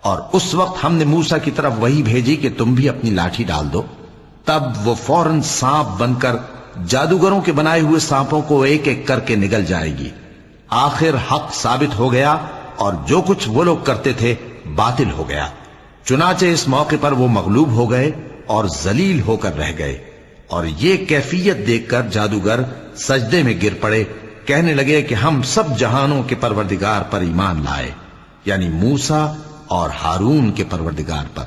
اور اس وقت ہم نے موسیٰ کی طرف وحی بھیجی کہ تم بھی اپنی لاٹھی ڈال دو، تب وہ فوراً سانپ بن کر جادوگروں کے بنائے ہوئے سانپوں کو ایک ایک کر کے نگل جائے گی۔ آخر حق ثابت ہو گیا اور جو کچھ وہ لوگ کرتے تھے باطل ہو گیا۔ چنانچہ اس موقع پر وہ مغلوب ہو گئے اور ذلیل ہو کر رہ گئے، اور یہ کیفیت دیکھ کر جادوگر سجدے میں گر پڑے، کہنے لگے کہ ہم سب جہانوں کے پروردگار پر ایمان لائے، یعنی موسیٰ اور ہارون کے پروردگار پر۔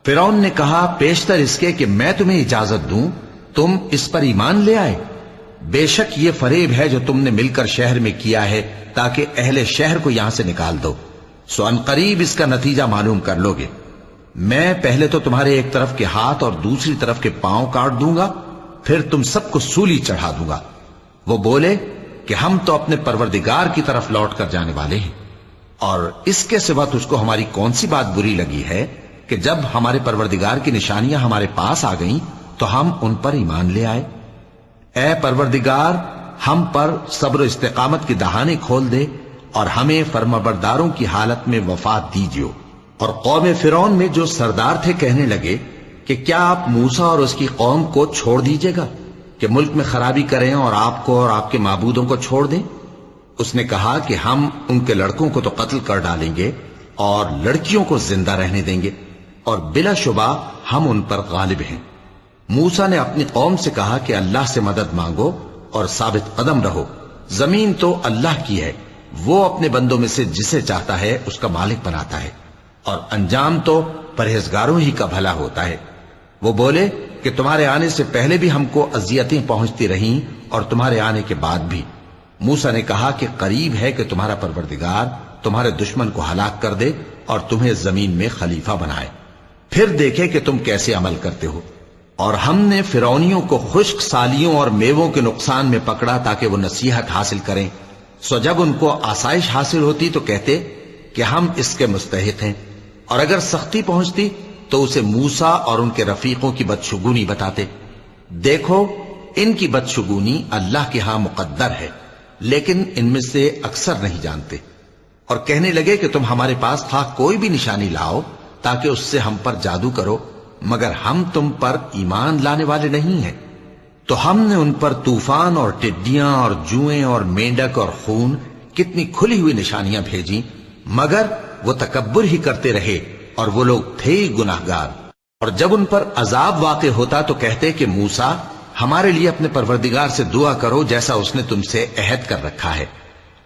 فرعون نے کہا پیشتر اس کے کہ میں تمہیں اجازت دوں تم اس پر ایمان لے آئے، بے شک یہ فریب ہے جو تم نے مل کر شہر میں کیا ہے تاکہ اہل شہر کو یہاں سے نکال دو، سو ان قریب اس کا نتیجہ معلوم کر لو گے۔ میں پہلے تو تمہارے ایک طرف کے ہاتھ اور دوسری طرف کے پاؤں کاٹ دوں گا، پھر تم سب کو سولی چڑھا دوں گا۔ وہ بولے کہ ہم تو اپنے پروردگار کی طرف لوٹ کر جانے والے ہیں، اور اس کے سوا تجھ کو ہماری کون سی بات بری لگی ہے کہ جب ہمارے پروردگار کی نشانیاں ہمارے پاس آ گئیں تو ہم ان پر ایمان لے آئے۔ اے پروردگار، ہم پر صبر و استقامت کی دہانے کھول دے اور ہمیں فرمانبرداروں کی حالت میں وفات دیجیو۔ اور قوم فرعون میں جو سردار تھے کہنے لگے کہ کیا آپ موسیٰ اور اس کی قوم کو چھوڑ دیجیے گا کہ ملک میں خرابی کریں اور آپ کو اور آپ کے معبودوں کو چھوڑ دیں؟ اس نے کہا کہ ہم ان کے لڑکوں کو تو قتل کر ڈالیں گے اور لڑکیوں کو زندہ رہنے دیں گے، اور بلا شبہ ہم ان پر غالب ہیں۔ موسیٰ نے اپنی قوم سے کہا کہ اللہ سے مدد مانگو اور ثابت قدم رہو، زمین تو اللہ کی ہے، وہ اپنے بندوں میں سے جسے چاہتا ہے اس کا مالک بناتا ہے، اور انجام تو پرہیزگاروں ہی کا بھلا ہوتا ہے۔ وہ بولے کہ تمہارے آنے سے پہلے بھی ہم کو اذیتیں پہنچتی رہیں اور تمہارے آنے کے بعد بھی۔ موسیٰ نے کہا کہ قریب ہے کہ تمہارا پروردگار تمہارے دشمن کو ہلاک کر دے اور تمہیں زمین میں خلیفہ بنائے، پھر دیکھے کہ تم کیسے عمل کرتے ہو۔ اور ہم نے فرعونیوں کو خشک سالیوں اور میووں کے نقصان میں پکڑا تاکہ وہ نصیحت حاصل کریں، سو جب ان کو آسائش حاصل ہوتی تو کہتے کہ ہم اس کے مستحق ہیں، اور اگر سختی پہنچتی تو اسے موسیٰ اور ان کے رفیقوں کی بدشگونی بتاتے۔ دیکھو ان کی بدشگونی اللہ کے ہاں مقدر ہے، لیکن ان میں سے اکثر نہیں جانتے۔ اور کہنے لگے کہ تم ہمارے پاس خواہ کوئی بھی نشانی لاؤ تاکہ اس سے ہم پر جادو کرو، مگر ہم تم پر ایمان لانے والے نہیں ہیں۔ تو ہم نے ان پر طوفان اور ٹڈیاں اور جوئیں اور مینڈک اور خون کتنی کھلی ہوئی نشانیاں بھیجی، مگر وہ تکبر ہی کرتے رہے اور وہ لوگ تھے ہی گناہگار۔ اور جب ان پر عذاب واقع ہوتا تو کہتے کہ موسیٰ ہمارے لیے اپنے پروردگار سے دعا کرو جیسا اس نے تم سے عہد کر رکھا ہے،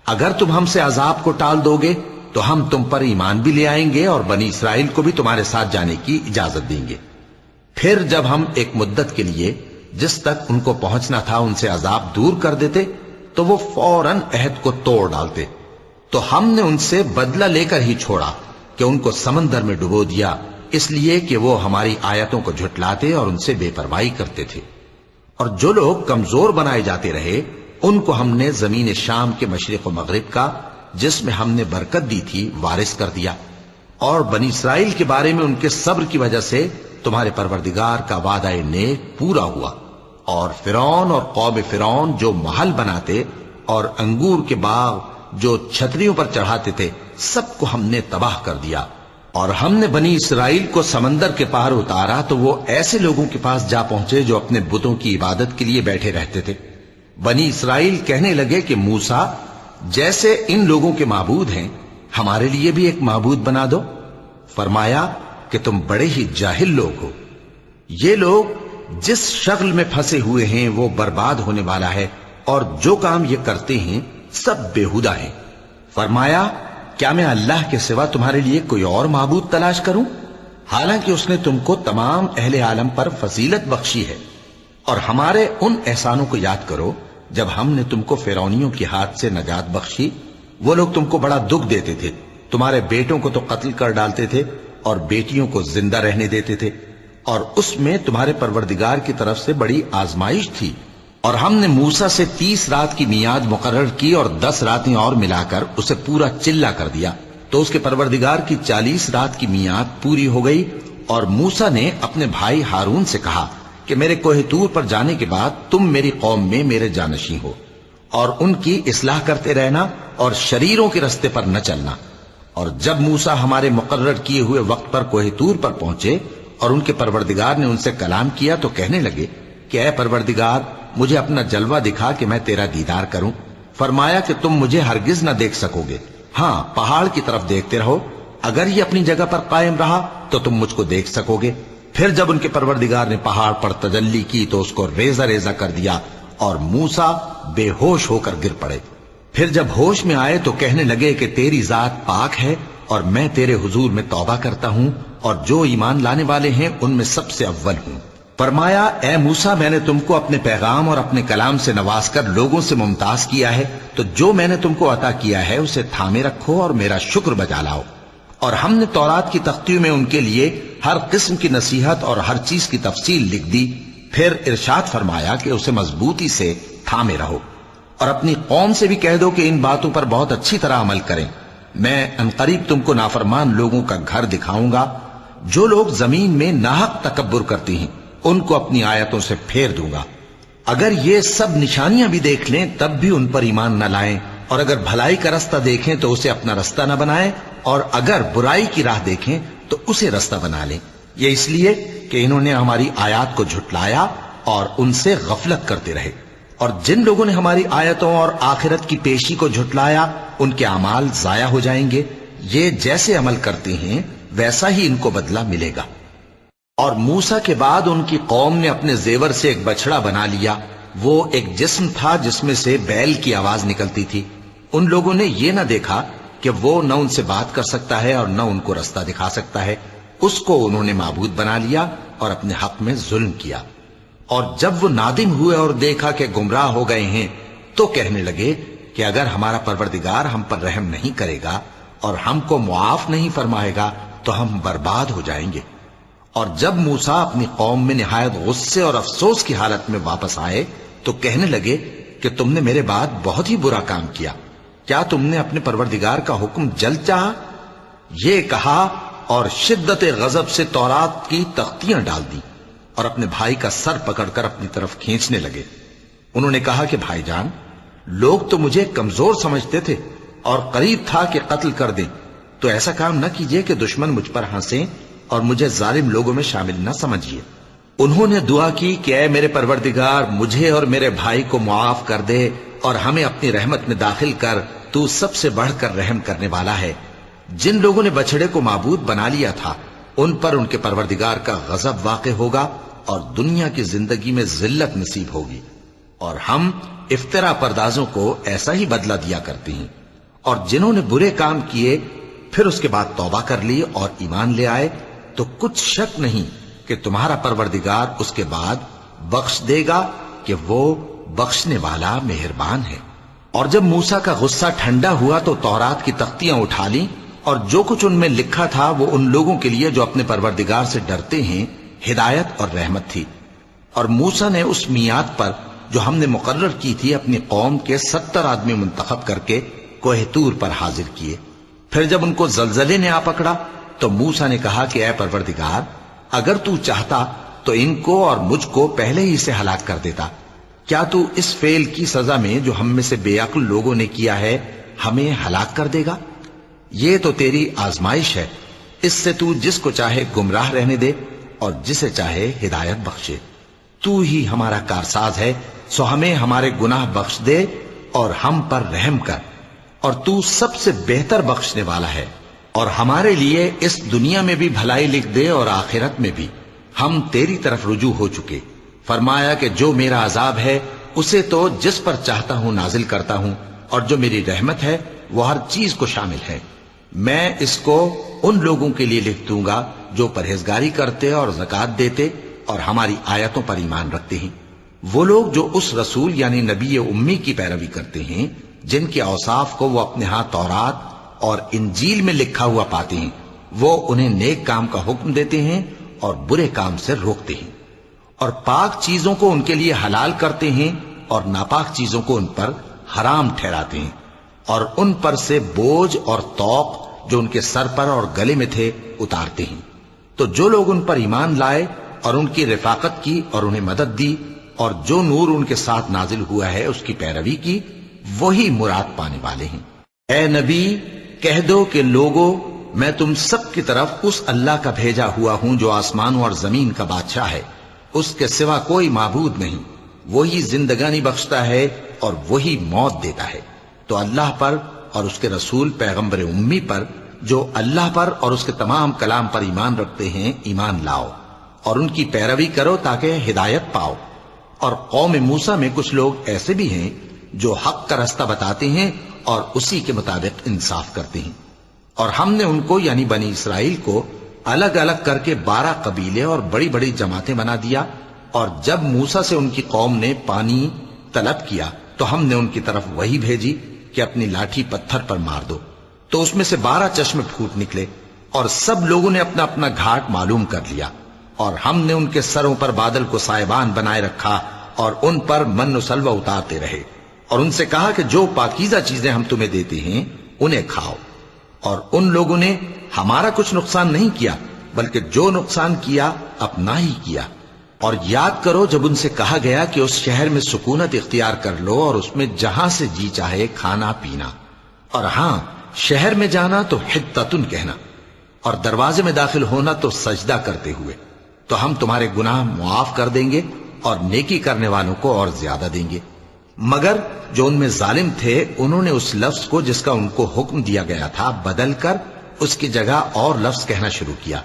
اگر تم ہم سے عذاب کو ٹال دو گے تو ہم تم پر ایمان بھی لے آئیں گے اور بنی اسرائیل کو بھی تمہارے ساتھ جانے کی اجازت دیں گے۔ پھر جب ہم ایک مدت کے لیے جس تک ان کو پہنچنا تھا ان سے عذاب دور کر دیتے تو وہ فوراً عہد کو توڑ ڈالتے، تو ہم نے ان سے بدلہ لے کر ہی چھوڑا کہ ان کو سمندر میں ڈبو دیا، اس لیے کہ وہ ہماری آیتوں کو جھٹلاتے اور ان سے بے پرواہی کرتے تھے۔ اور جو لوگ کمزور بنائے جاتے رہے ان کو ہم نے زمین شام کے مشرق و مغرب کا جس میں ہم نے برکت دی تھی وارث کر دیا، اور بنی اسرائیل کے بارے میں ان کے صبر کی وجہ سے تمہارے پروردگار کا وعدہ نیک پورا ہوا۔ اور فرعون اور قوم فرعون جو محل بناتے اور انگور کے باغ جو چھتریوں پر چڑھاتے تھے سب کو ہم نے تباہ کر دیا۔ اور ہم نے بنی اسرائیل کو سمندر کے پار اتارا تو وہ ایسے لوگوں کے پاس جا پہنچے جو اپنے بتوں کی عبادت کے لیے بیٹھے رہتے تھے۔ بنی اسرائیل کہنے لگے کہ موسیٰ جیسے ان لوگوں کے معبود ہیں ہمارے لیے بھی ایک معبود بنا دو۔ فرمایا کہ تم بڑے ہی جاہل لوگ ہو، یہ لوگ جس شغل میں پھنسے ہوئے ہیں وہ برباد ہونے والا ہے، اور جو کام یہ کرتے ہیں سب بےہودہ ہیں۔ فرمایا کیا میں اللہ کے سوا تمہارے لیے کوئی اور معبود تلاش کروں، حالانکہ اس نے تم کو تمام اہل عالم پر فضیلت بخشی ہے۔ اور ہمارے ان احسانوں کو یاد کرو جب ہم نے تم کو فرعونیوں کے ہاتھ سے نجات بخشی، وہ لوگ تم کو بڑا دکھ دیتے تھے، تمہارے بیٹوں کو تو قتل کر ڈالتے تھے اور بیٹیوں کو زندہ رہنے دیتے تھے، اور اس میں تمہارے پروردگار کی طرف سے بڑی آزمائش تھی۔ اور ہم نے موسیٰ سے 30 رات کی میعاد مقرر کی اور 10 راتیں اور ملا کر اسے پورا چلہ کر دیا، تو اس کے پروردگار کی 40 رات کی میعاد پوری ہو گئی۔ اور موسیٰ نے اپنے بھائی ہارون سے کہا کہ میرے کوہ طور پر جانے کے بعد تم میری قوم میں میرے جانشین ہو، اور ان کی اصلاح کرتے رہنا اور شریروں کے رستے پر نہ چلنا۔ اور جب موسیٰ ہمارے مقرر کیے ہوئے وقت پر کوہ طور پر پہنچے اور ان کے پروردگار نے ان سے کلام کیا تو کہنے لگے کہ اے پروردگار، مجھے اپنا جلوہ دکھا کہ میں تیرا دیدار کروں۔ فرمایا کہ تم مجھے ہرگز نہ دیکھ سکو گے، ہاں پہاڑ کی طرف دیکھتے رہو، اگر یہ اپنی جگہ پر قائم رہا تو تم مجھ کو دیکھ سکو گے۔ پھر جب ان کے پروردگار نے پہاڑ پر تجلی کی تو اس کو ریزہ ریزہ کر دیا اور موسیٰ بے ہوش ہو کر گر پڑے۔ پھر جب ہوش میں آئے تو کہنے لگے کہ تیری ذات پاک ہے اور میں تیرے حضور میں توبہ کرتا ہوں اور جو ایمان لانے والے ہیں ان میں سب سے اول ہوں۔ فرمایا اے موسیٰ، میں نے تم کو اپنے پیغام اور اپنے کلام سے نواز کر لوگوں سے ممتاز کیا ہے، تو جو میں نے تم کو عطا کیا ہے اسے تھامے رکھو اور میرا شکر بجا لاؤ۔ اور ہم نے تورات کی تختیوں میں ان کے لیے ہر قسم کی نصیحت اور ہر چیز کی تفصیل لکھ دی۔ پھر ارشاد فرمایا کہ اسے مضبوطی سے تھامے رہو، اور اپنی قوم سے بھی کہہ دو کہ ان باتوں پر بہت اچھی طرح عمل کریں۔ میں انقریب تم کو نافرمان لوگوں کا گھر دکھاؤں گا، جو لوگ زمین میں ناحق تکبر کرتی ہیں ان کو اپنی آیتوں سے پھیر دوں گا۔ اگر یہ سب نشانیاں بھی دیکھ لیں تب بھی ان پر ایمان نہ لائیں، اور اگر بھلائی کا رستہ دیکھیں تو اسے اپنا رستہ نہ بنائیں، اور اگر برائی کی راہ دیکھیں تو اسے رستہ بنا لیں۔ یہ اس لیے کہ انہوں نے ہماری آیات کو جھٹلایا اور ان سے غفلت کرتے رہے۔ اور جن لوگوں نے ہماری آیتوں اور آخرت کی پیشی کو جھٹلایا ان کے اعمال ضائع ہو جائیں گے۔ یہ جیسے عمل کرتے ہیں ویسا ہی ان کو بدلہ ملے گا۔ اور موسیٰ کے بعد ان کی قوم نے اپنے زیور سے ایک بچڑا بنا لیا، وہ ایک جسم تھا جس میں سے بیل کی آواز نکلتی تھی۔ ان لوگوں نے یہ نہ دیکھا کہ وہ نہ ان سے بات کر سکتا ہے اور نہ ان کو رستہ دکھا سکتا ہے، اس کو انہوں نے معبود بنا لیا اور اپنے حق میں ظلم کیا۔ اور جب وہ نادم ہوئے اور دیکھا کہ گمراہ ہو گئے ہیں تو کہنے لگے کہ اگر ہمارا پروردگار ہم پر رحم نہیں کرے گا اور ہم کو معاف نہیں فرمائے گا تو ہم برباد ہو جائیں گے۔ اور جب موسیٰ اپنی قوم میں نہایت غصے اور افسوس کی حالت میں واپس آئے تو کہنے لگے کہ تم نے میرے بعد بہت ہی برا کام کیا، کیا تم نے اپنے پروردگار کا حکم جلد چاہا؟ یہ کہا اور شدت غضب سے تورات کی تختیاں ڈال دی اور اپنے بھائی کا سر پکڑ کر اپنی طرف کھینچنے لگے۔ انہوں نے کہا کہ بھائی جان، لوگ تو مجھے کمزور سمجھتے تھے اور قریب تھا کہ قتل کر دیں، تو ایسا کام نہ کیجیے کہ دشمن مجھ پر ہنسیں اور مجھے ظالم لوگوں میں شامل نہ سمجھیے۔ انہوں نے دعا کی کہ اے میرے پروردگار، مجھے اور میرے بھائی کو معاف کر دے اور ہمیں اپنی رحمت میں داخل کر، تو سب سے بڑھ کر رحم کرنے والا ہے۔ جن لوگوں نے بچڑے کو معبود بنا لیا تھا ان پر ان کے پروردگار کا غضب واقع ہوگا اور دنیا کی زندگی میں ذلت نصیب ہوگی، اور ہم افترا پردازوں کو ایسا ہی بدلہ دیا کرتے ہیں۔ اور جنہوں نے برے کام کیے پھر اس کے بعد توبہ کر لی اور ایمان لے آئے تو کچھ شک نہیں کہ تمہارا پروردگار اس کے بعد بخش دے گا کہ وہ بخشنے والا مہربان ہے۔ اور جب موسیٰ کا غصہ ٹھنڈا ہوا تو تورات کی تختیاں اٹھا لیں، اور جو کچھ ان میں لکھا تھا وہ ان لوگوں کے لیے جو اپنے پروردگار سے ڈرتے ہیں ہدایت اور رحمت تھی۔ اور موسیٰ نے اس میعاد پر جو ہم نے مقرر کی تھی اپنی قوم کے 70 آدمی منتخب کر کے کوہ طور پر حاضر کیے۔ پھر جب ان کو زلزلے نے آ پکڑا تو موسیٰ نے کہا کہ اے پروردگار، اگر تو چاہتا تو ان کو اور مجھ کو پہلے ہی سے ہلاک کر دیتا۔ کیا تو اس فعل کی سزا میں جو ہم میں سے بے عقل لوگوں نے کیا ہے ہمیں ہلاک کر دے گا؟ یہ تو تیری آزمائش ہے، اس سے تو جس کو چاہے گمراہ رہنے دے اور جسے چاہے ہدایت بخشے۔ تو ہی ہمارا کارساز ہے، سو ہمیں ہمارے گناہ بخش دے اور ہم پر رحم کر، اور تو سب سے بہتر بخشنے والا ہے۔ اور ہمارے لیے اس دنیا میں بھی بھلائی لکھ دے اور آخرت میں بھی، ہم تیری طرف رجوع ہو چکے۔ فرمایا کہ جو میرا عذاب ہے اسے تو جس پر چاہتا ہوں نازل کرتا ہوں، اور جو میری رحمت ہے وہ ہر چیز کو شامل ہے۔ میں اس کو ان لوگوں کے لیے لکھ دوں گا جو پرہیزگاری کرتے اور زکوٰۃ دیتے اور ہماری آیتوں پر ایمان رکھتے ہیں، وہ لوگ جو اس رسول یعنی نبی امی کی پیروی کرتے ہیں جن کے اوصاف کو وہ اپنے ہاں تورات اور انجیل میں لکھا ہوا پاتے ہیں، وہ انہیں نیک کام کا حکم دیتے ہیں اور برے کام سے روکتے ہیں، اور پاک چیزوں کو ان کے لیے حلال کرتے ہیں اور ناپاک چیزوں کو ان پر حرام ٹھہراتے ہیں، اور ان پر سے بوجھ اور طوق جو ان کے سر پر اور گلے میں تھے اتارتے ہیں۔ تو جو لوگ ان پر ایمان لائے اور ان کی رفاقت کی اور انہیں مدد دی اور جو نور ان کے ساتھ نازل ہوا ہے اس کی پیروی کی، وہی مراد پانے والے ہیں۔ اے نبی کہہ دو کہ لوگو، میں تم سب کی طرف اس اللہ کا بھیجا ہوا ہوں جو آسمانوں اور زمین کا بادشاہ ہے، اس کے سوا کوئی معبود نہیں، وہی زندگانی بخشتا ہے اور وہی موت دیتا ہے۔ تو اللہ پر اور اس کے رسول پیغمبر امی پر جو اللہ پر اور اس کے تمام کلام پر ایمان رکھتے ہیں ایمان لاؤ، اور ان کی پیروی کرو تاکہ ہدایت پاؤ۔ اور قوم موسیٰ میں کچھ لوگ ایسے بھی ہیں جو حق کا رستہ بتاتے ہیں اور اسی کے مطابق انصاف کرتے ہیں۔ اور ہم نے ان کو یعنی بنی اسرائیل کو الگ الگ کر کے 12 قبیلے اور بڑی بڑی جماعتیں بنا دیا، اور جب موسیٰ سے ان کی قوم نے پانی طلب کیا تو ہم نے ان کی طرف وہی بھیجی کہ اپنی لاٹھی پتھر پر مار دو، تو اس میں سے 12 چشمے پھوٹ نکلے، اور سب لوگوں نے اپنا اپنا گھاٹ معلوم کر لیا، اور ہم نے ان کے سروں پر بادل کو سائبان بنائے رکھا اور ان پر من و سلوہ اتارتے رہے، اور ان سے کہا کہ جو پاکیزہ چیزیں ہم تمہیں دیتے ہیں انہیں کھاؤ۔ اور ان لوگوں نے ہمارا کچھ نقصان نہیں کیا، بلکہ جو نقصان کیا اپنا ہی کیا۔ اور یاد کرو جب ان سے کہا گیا کہ اس شہر میں سکونت اختیار کر لو اور اس میں جہاں سے جی چاہے کھانا پینا، اور ہاں شہر میں جانا تو حتتن کہنا، اور دروازے میں داخل ہونا تو سجدہ کرتے ہوئے، تو ہم تمہارے گناہ معاف کر دیں گے اور نیکی کرنے والوں کو اور زیادہ دیں گے۔ مگر جو ان میں ظالم تھے انہوں نے اس لفظ کو جس کا ان کو حکم دیا گیا تھا بدل کر اس کی جگہ اور لفظ کہنا شروع کیا،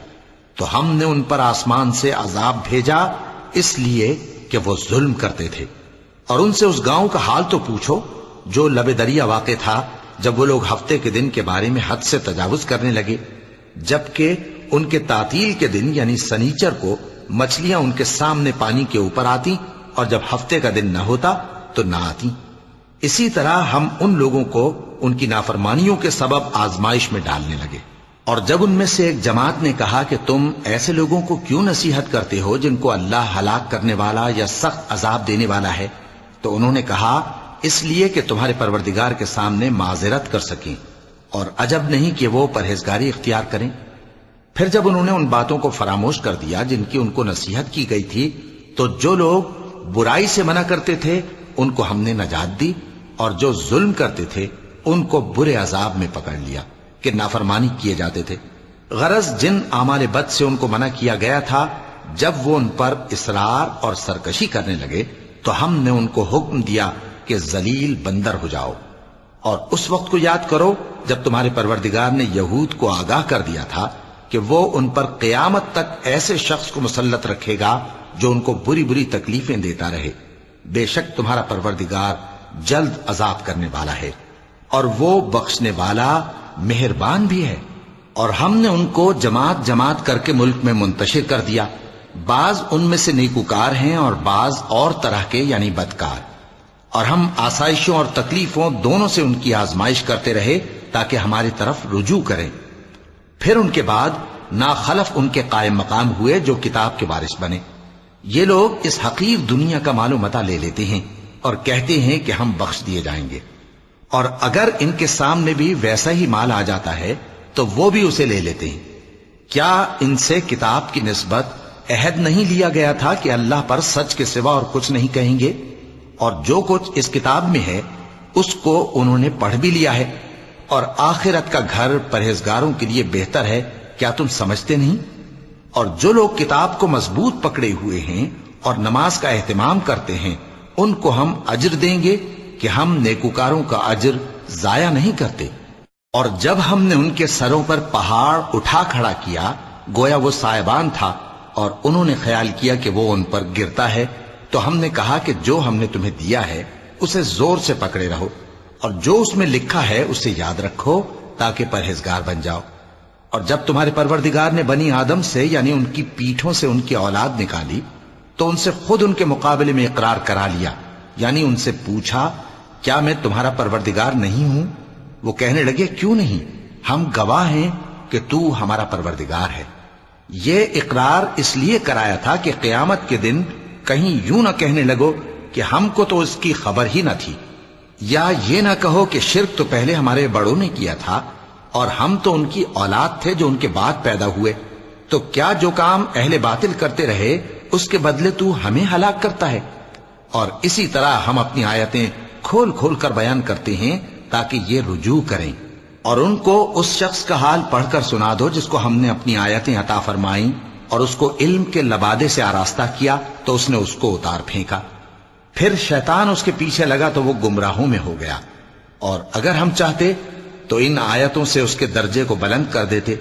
تو ہم نے ان پر آسمان سے عذاب بھیجا اس لیے کہ وہ ظلم کرتے تھے۔ اور ان سے اس گاؤں کا حال تو پوچھو جو لب دریا واقع تھا، جب وہ لوگ ہفتے کے دن کے بارے میں حد سے تجاوز کرنے لگے، جبکہ ان کے تعطیل کے دن یعنی سنیچر کو مچھلیاں ان کے سامنے پانی کے اوپر آتی، اور جب ہفتے کا دن نہ ہوتا تو نہ آتی۔ اسی طرح ہم ان لوگوں کو ان کی نافرمانیوں کے سبب آزمائش میں ڈالنے لگے۔ اور جب ان میں سے ایک جماعت نے کہا کہ تم ایسے لوگوں کو کیوں نصیحت کرتے ہو جن کو اللہ ہلاک کرنے والا یا سخت عذاب دینے والا ہے، تو انہوں نے کہا اس لیے کہ تمہارے پروردگار کے سامنے معذرت کر سکیں، اور عجب نہیں کہ وہ پرہیزگاری اختیار کریں۔ پھر جب انہوں نے ان باتوں کو فراموش کر دیا جن کی ان کو نصیحت کی گئی تھی، تو جو لوگ برائی سے منع کرتے تھے ان کو ہم نے نجات دی، اور جو ظلم کرتے تھے ان کو برے عذاب میں پکڑ لیا کہ نافرمانی کیے جاتے تھے۔ غرض جن اعمال بد سے ان کو منع کیا گیا تھا، جب وہ ان پر اصرار اور سرکشی کرنے لگے تو ہم نے ان کو حکم دیا کہ ذلیل بندر ہو جاؤ۔ اور اس وقت کو یاد کرو جب تمہارے پروردگار نے یہود کو آگاہ کر دیا تھا کہ وہ ان پر قیامت تک ایسے شخص کو مسلط رکھے گا جو ان کو بری بری تکلیفیں دیتا رہے۔ بے شک تمہارا پروردگار جلد عذاب کرنے والا ہے، اور وہ بخشنے والا مہربان بھی ہے۔ اور ہم نے ان کو جماعت جماعت کر کے ملک میں منتشر کر دیا، بعض ان میں سے نیکوکار ہیں اور بعض اور طرح کے یعنی بدکار، اور ہم آسائشوں اور تکلیفوں دونوں سے ان کی آزمائش کرتے رہے تاکہ ہماری طرف رجوع کریں۔ پھر ان کے بعد ناخلف ان کے قائم مقام ہوئے جو کتاب کے وارث بنے۔ یہ لوگ اس حقیر دنیا کا مال و متاع لے لیتے ہیں اور کہتے ہیں کہ ہم بخش دیے جائیں گے، اور اگر ان کے سامنے بھی ویسا ہی مال آ جاتا ہے تو وہ بھی اسے لے لیتے ہیں۔ کیا ان سے کتاب کی نسبت عہد نہیں لیا گیا تھا کہ اللہ پر سچ کے سوا اور کچھ نہیں کہیں گے؟ اور جو کچھ اس کتاب میں ہے اس کو انہوں نے پڑھ بھی لیا ہے، اور آخرت کا گھر پرہیزگاروں کے لیے بہتر ہے، کیا تم سمجھتے نہیں؟ اور جو لوگ کتاب کو مضبوط پکڑے ہوئے ہیں اور نماز کا اہتمام کرتے ہیں ان کو ہم اجر دیں گے کہ ہم نیکوکاروں کا اجر ضائع نہیں کرتے۔ اور جب ہم نے ان کے سروں پر پہاڑ اٹھا کھڑا کیا گویا وہ سائبان تھا، اور انہوں نے خیال کیا کہ وہ ان پر گرتا ہے، تو ہم نے کہا کہ جو ہم نے تمہیں دیا ہے اسے زور سے پکڑے رہو، اور جو اس میں لکھا ہے اسے یاد رکھو تاکہ پرہیزگار بن جاؤ۔ اور جب تمہارے پروردگار نے بنی آدم سے یعنی ان کی پیٹھوں سے ان کی اولاد نکالی تو ان سے خود ان کے مقابلے میں اقرار کرا لیا، یعنی ان سے پوچھا کیا میں تمہارا پروردگار نہیں ہوں؟ وہ کہنے لگے کیوں نہیں، ہم گواہ ہیں کہ تو ہمارا پروردگار ہے۔ یہ اقرار اس لیے کرایا تھا کہ قیامت کے دن کہیں یوں نہ کہنے لگو کہ ہم کو تو اس کی خبر ہی نہ تھی، یا یہ نہ کہو کہ شرک تو پہلے ہمارے بڑوں نے کیا تھا اور ہم تو ان کی اولاد تھے جو ان کے بعد پیدا ہوئے، تو کیا جو کام اہل باطل کرتے رہے اس کے بدلے تو ہمیں ہلاک کرتا ہے؟ اور اسی طرح ہم اپنی آیتیں کھول کھول کر بیان کرتے ہیں تاکہ یہ رجوع کریں، اور ان کو اس شخص کا حال پڑھ کر سنا دو جس کو ہم نے اپنی آیتیں عطا فرمائیں اور اس کو علم کے لبادے سے آراستہ کیا تو اس نے اس کو اتار پھینکا، پھر شیطان اس کے پیچھے لگا تو وہ گمراہوں میں ہو گیا، اور اگر ہم چاہتے تو ان آیتوں سے اس کے درجے کو بلند کر دیتے،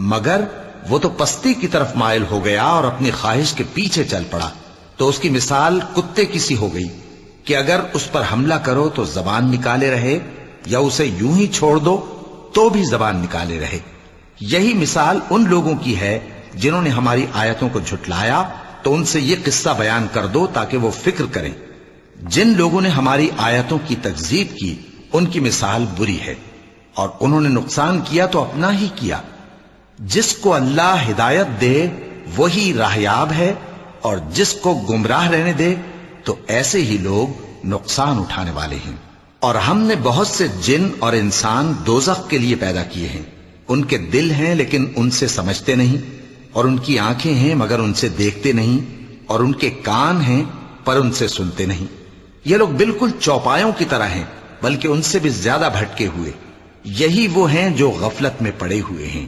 مگر وہ تو پستی کی طرف مائل ہو گیا اور اپنی خواہش کے پیچھے چل پڑا، تو اس کی مثال کتے کی سی ہو گئی کہ اگر اس پر حملہ کرو تو زبان نکالے رہے، یا اسے یوں ہی چھوڑ دو تو بھی زبان نکالے رہے۔ یہی مثال ان لوگوں کی ہے جنہوں نے ہماری آیتوں کو جھٹلایا، تو ان سے یہ قصہ بیان کر دو تاکہ وہ فکر کریں۔ جن لوگوں نے ہماری آیتوں کی تکذیب کی ان کی مثال بری ہے، اور انہوں نے نقصان کیا تو اپنا ہی کیا۔ جس کو اللہ ہدایت دے وہی راہیاب ہے، اور جس کو گمراہ رہنے دے تو ایسے ہی لوگ نقصان اٹھانے والے ہیں۔ اور ہم نے بہت سے جن اور انسان دوزخ کے لیے پیدا کیے ہیں، ان کے دل ہیں لیکن ان سے سمجھتے نہیں، اور ان کی آنکھیں ہیں مگر ان سے دیکھتے نہیں، اور ان کے کان ہیں پر ان سے سنتے نہیں۔ یہ لوگ بالکل چوپایوں کی طرح ہیں، بلکہ ان سے بھی زیادہ بھٹکے ہوئے۔ یہی وہ ہیں جو غفلت میں پڑے ہوئے ہیں،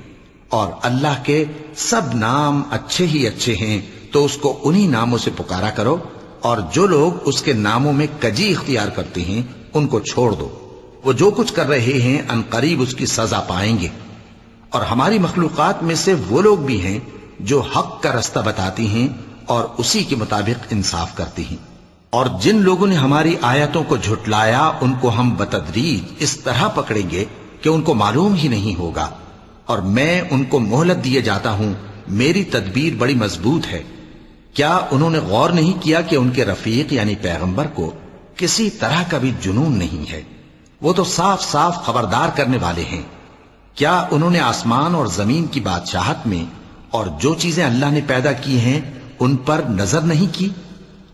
اور اللہ کے سب نام اچھے ہی اچھے ہیں، تو اس کو انہی ناموں سے پکارا کرو، اور جو لوگ اس کے ناموں میں کجی اختیار کرتے ہیں ان کو چھوڑ دو، وہ جو کچھ کر رہے ہیں ان قریب اس کی سزا پائیں گے۔ اور ہماری مخلوقات میں سے وہ لوگ بھی ہیں جو حق کا رستہ بتاتی ہیں اور اسی کے مطابق انصاف کرتی ہیں، اور جن لوگوں نے ہماری آیتوں کو جھٹلایا ان کو ہم بتدریج اس طرح پکڑیں گے کہ ان کو معلوم ہی نہیں ہوگا، اور میں ان کو مہلت دیے جاتا ہوں، میری تدبیر بڑی مضبوط ہے۔ کیا انہوں نے غور نہیں کیا کہ ان کے رفیق یعنی پیغمبر کو کسی طرح کا بھی جنون نہیں ہے؟ وہ تو صاف صاف خبردار کرنے والے ہیں۔ کیا انہوں نے آسمان اور زمین کی بادشاہت میں اور جو چیزیں اللہ نے پیدا کی ہیں ان پر نظر نہیں کی،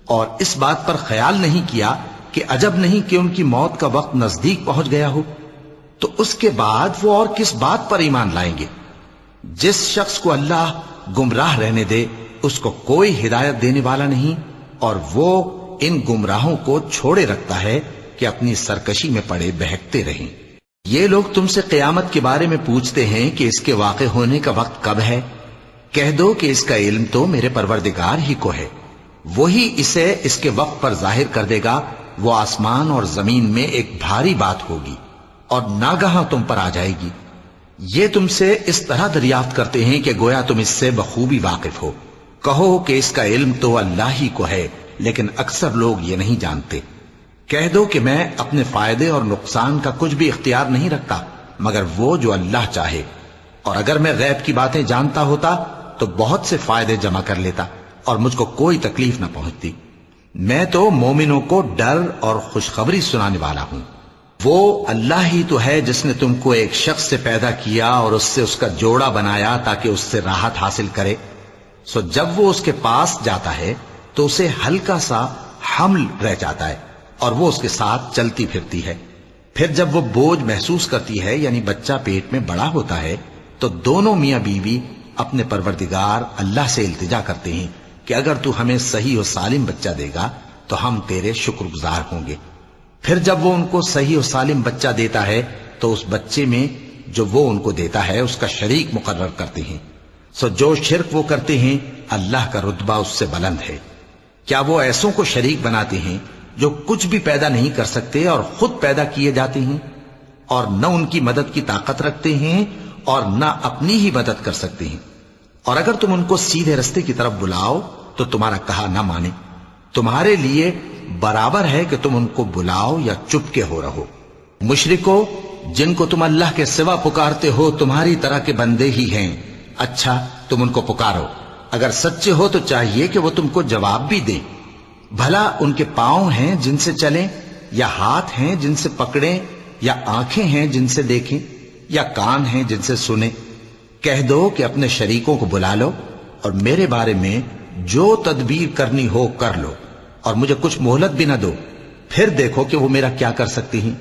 اور اس بات پر خیال نہیں کیا کہ عجب نہیں کہ ان کی موت کا وقت نزدیک پہنچ گیا ہو؟ تو اس کے بعد وہ اور کس بات پر ایمان لائیں گے؟ جس شخص کو اللہ گمراہ رہنے دے اس کو کوئی ہدایت دینے والا نہیں، اور وہ ان گمراہوں کو چھوڑے رکھتا ہے کہ اپنی سرکشی میں پڑے بہکتے رہیں۔ یہ لوگ تم سے قیامت کے بارے میں پوچھتے ہیں کہ اس کے واقع ہونے کا وقت کب ہے؟ کہہ دو کہ اس کا علم تو میرے پروردگار ہی کو ہے، وہی اسے اس کے وقت پر ظاہر کر دے گا۔ وہ آسمان اور زمین میں ایک بھاری بات ہوگی اور ناگہاں تم پر آ جائے گی۔ یہ تم سے اس طرح دریافت کرتے ہیں کہ گویا تم اس سے بخوبی واقف ہو۔ کہو کہ اس کا علم تو اللہ ہی کو ہے، لیکن اکثر لوگ یہ نہیں جانتے۔ کہہ دو کہ میں اپنے فائدے اور نقصان کا کچھ بھی اختیار نہیں رکھتا مگر وہ جو اللہ چاہے، اور اگر میں غیب کی باتیں جانتا ہوتا تو بہت سے فائدے جمع کر لیتا اور مجھ کو کوئی تکلیف نہ پہنچتی۔ میں تو مومنوں کو ڈر اور خوشخبری سنانے والا ہوں۔ وہ اللہ ہی تو ہے جس نے تم کو ایک شخص سے پیدا کیا اور اس سے اس کا جوڑا بنایا تاکہ اس سے راحت حاصل کرے، سو جب وہ اس کے پاس جاتا ہے تو اسے ہلکا سا حمل رہ جاتا ہے اور وہ اس کے ساتھ چلتی پھرتی ہے۔ پھر جب وہ بوجھ محسوس کرتی ہے یعنی بچہ پیٹ میں بڑا ہوتا ہے تو دونوں میاں بیوی اپنے پروردگار اللہ سے التجا کرتے ہیں کہ اگر تو ہمیں صحیح و سالم بچہ دے گا تو ہم تیرے شکر گزار ہوں گے۔ پھر جب وہ ان کو صحیح و سالم بچہ دیتا ہے تو اس بچے میں جو وہ ان کو دیتا ہے اس کا شریک مقرر کرتے ہیں، سو جو شرک وہ کرتے ہیں اللہ کا رتبہ اس سے بلند ہے۔ کیا وہ ایسوں کو شریک بناتے ہیں جو کچھ بھی پیدا نہیں کر سکتے اور خود پیدا کیے جاتے ہیں، اور نہ ان کی مدد کی طاقت رکھتے ہیں اور نہ اپنی ہی مدد کر سکتے ہیں؟ اور اگر تم ان کو سیدھے رستے کی طرف بلاؤ تو تمہارا کہا نہ مانے، تمہارے لیے برابر ہے کہ تم ان کو بلاؤ یا چپ کے ہو رہو۔ مشرکو، جن کو تم اللہ کے سوا پکارتے ہو تمہاری طرح کے بندے ہی ہیں، اچھا تم ان کو پکارو، اگر سچے ہو تو چاہیے کہ وہ تم کو جواب بھی دیں۔ بھلا ان کے پاؤں ہیں جن سے چلیں، یا ہاتھ ہیں جن سے پکڑیں، یا آنکھیں ہیں جن سے دیکھیں، یا کان ہیں جن سے سنیں؟ کہہ دو کہ اپنے شریکوں کو بلا لو اور میرے بارے میں جو تدبیر کرنی ہو کر لو، اور مجھے کچھ مہلت بھی نہ دو، پھر دیکھو کہ وہ میرا کیا کر سکتی ہیں۔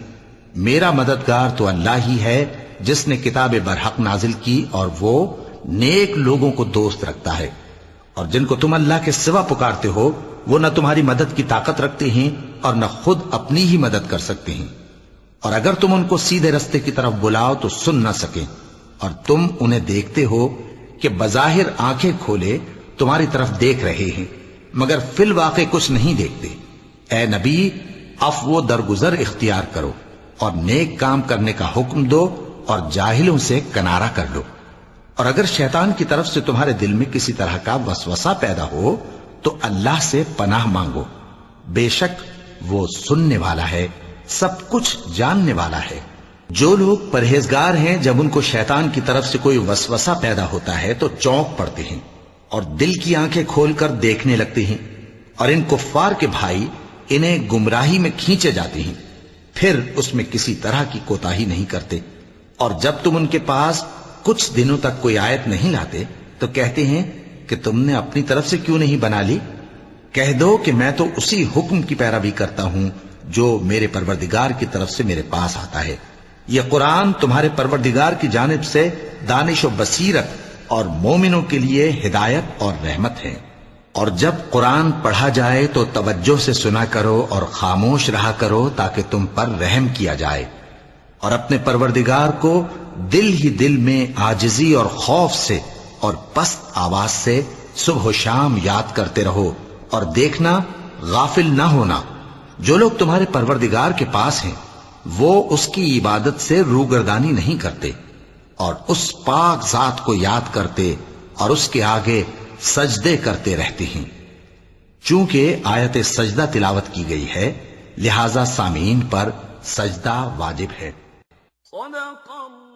میرا مددگار تو اللہ ہی ہے جس نے کتاب برحق نازل کی، اور وہ نیک لوگوں کو دوست رکھتا ہے۔ اور جن کو تم اللہ کے سوا پکارتے ہو وہ نہ تمہاری مدد کی طاقت رکھتے ہیں اور نہ خود اپنی ہی مدد کر سکتے ہیں، اور اگر تم ان کو سیدھے رستے کی طرف بلاؤ تو سن نہ سکیں، اور تم انہیں دیکھتے ہو کہ بظاہر آنکھیں کھولے تمہاری طرف دیکھ رہے ہیں مگر فی الواقع کچھ نہیں دیکھتے۔ اے نبی، عفو و درگزر اختیار کرو اور نیک کام کرنے کا حکم دو اور جاہلوں سے کنارہ کر لو۔ اور اگر شیطان کی طرف سے تمہارے دل میں کسی طرح کا وسوسہ پیدا ہو تو اللہ سے پناہ مانگو، بے شک وہ سننے والا ہے، سب کچھ جاننے والا ہے۔ جو لوگ پرہیزگار ہیں جب ان کو شیطان کی طرف سے کوئی وسوسہ پیدا ہوتا ہے تو چونک پڑتے ہیں اور دل کی آنکھیں کھول کر دیکھنے لگتے ہیں، اور ان کفار کے بھائی انہیں گمراہی میں کھینچے جاتے ہیں، پھر اس میں کسی طرح کی کوتاہی نہیں کرتے، اور جب تم ان کے پاس کچھ دنوں تک کوئی آیت نہیں لاتے تو کہتے ہیں کہ تم نے اپنی طرف سے کیوں نہیں بنا لی؟ کہہ دو کہ میں تو اسی حکم کی پیروی کرتا ہوں جو میرے پروردگار کی طرف سے میرے پاس آتا ہے۔ یہ قرآن تمہارے پروردگار کی جانب سے دانش و بصیرت اور مومنوں کے لیے ہدایت اور رحمت ہے۔ اور جب قرآن پڑھا جائے تو توجہ سے سنا کرو اور خاموش رہا کرو تاکہ تم پر رحم کیا جائے، اور اپنے پروردگار کو دل ہی دل میں عاجزی اور خوف سے اور پست آواز سے صبح و شام یاد کرتے رہو، اور دیکھنا غافل نہ ہونا۔ جو لوگ تمہارے پروردگار کے پاس ہیں وہ اس کی عبادت سے روگردانی نہیں کرتے، اور اس پاک ذات کو یاد کرتے اور اس کے آگے سجدے کرتے رہتے ہیں۔ چونکہ آیت سجدہ تلاوت کی گئی ہے لہذا سامعین پر سجدہ واجب ہے۔ صدق اللہ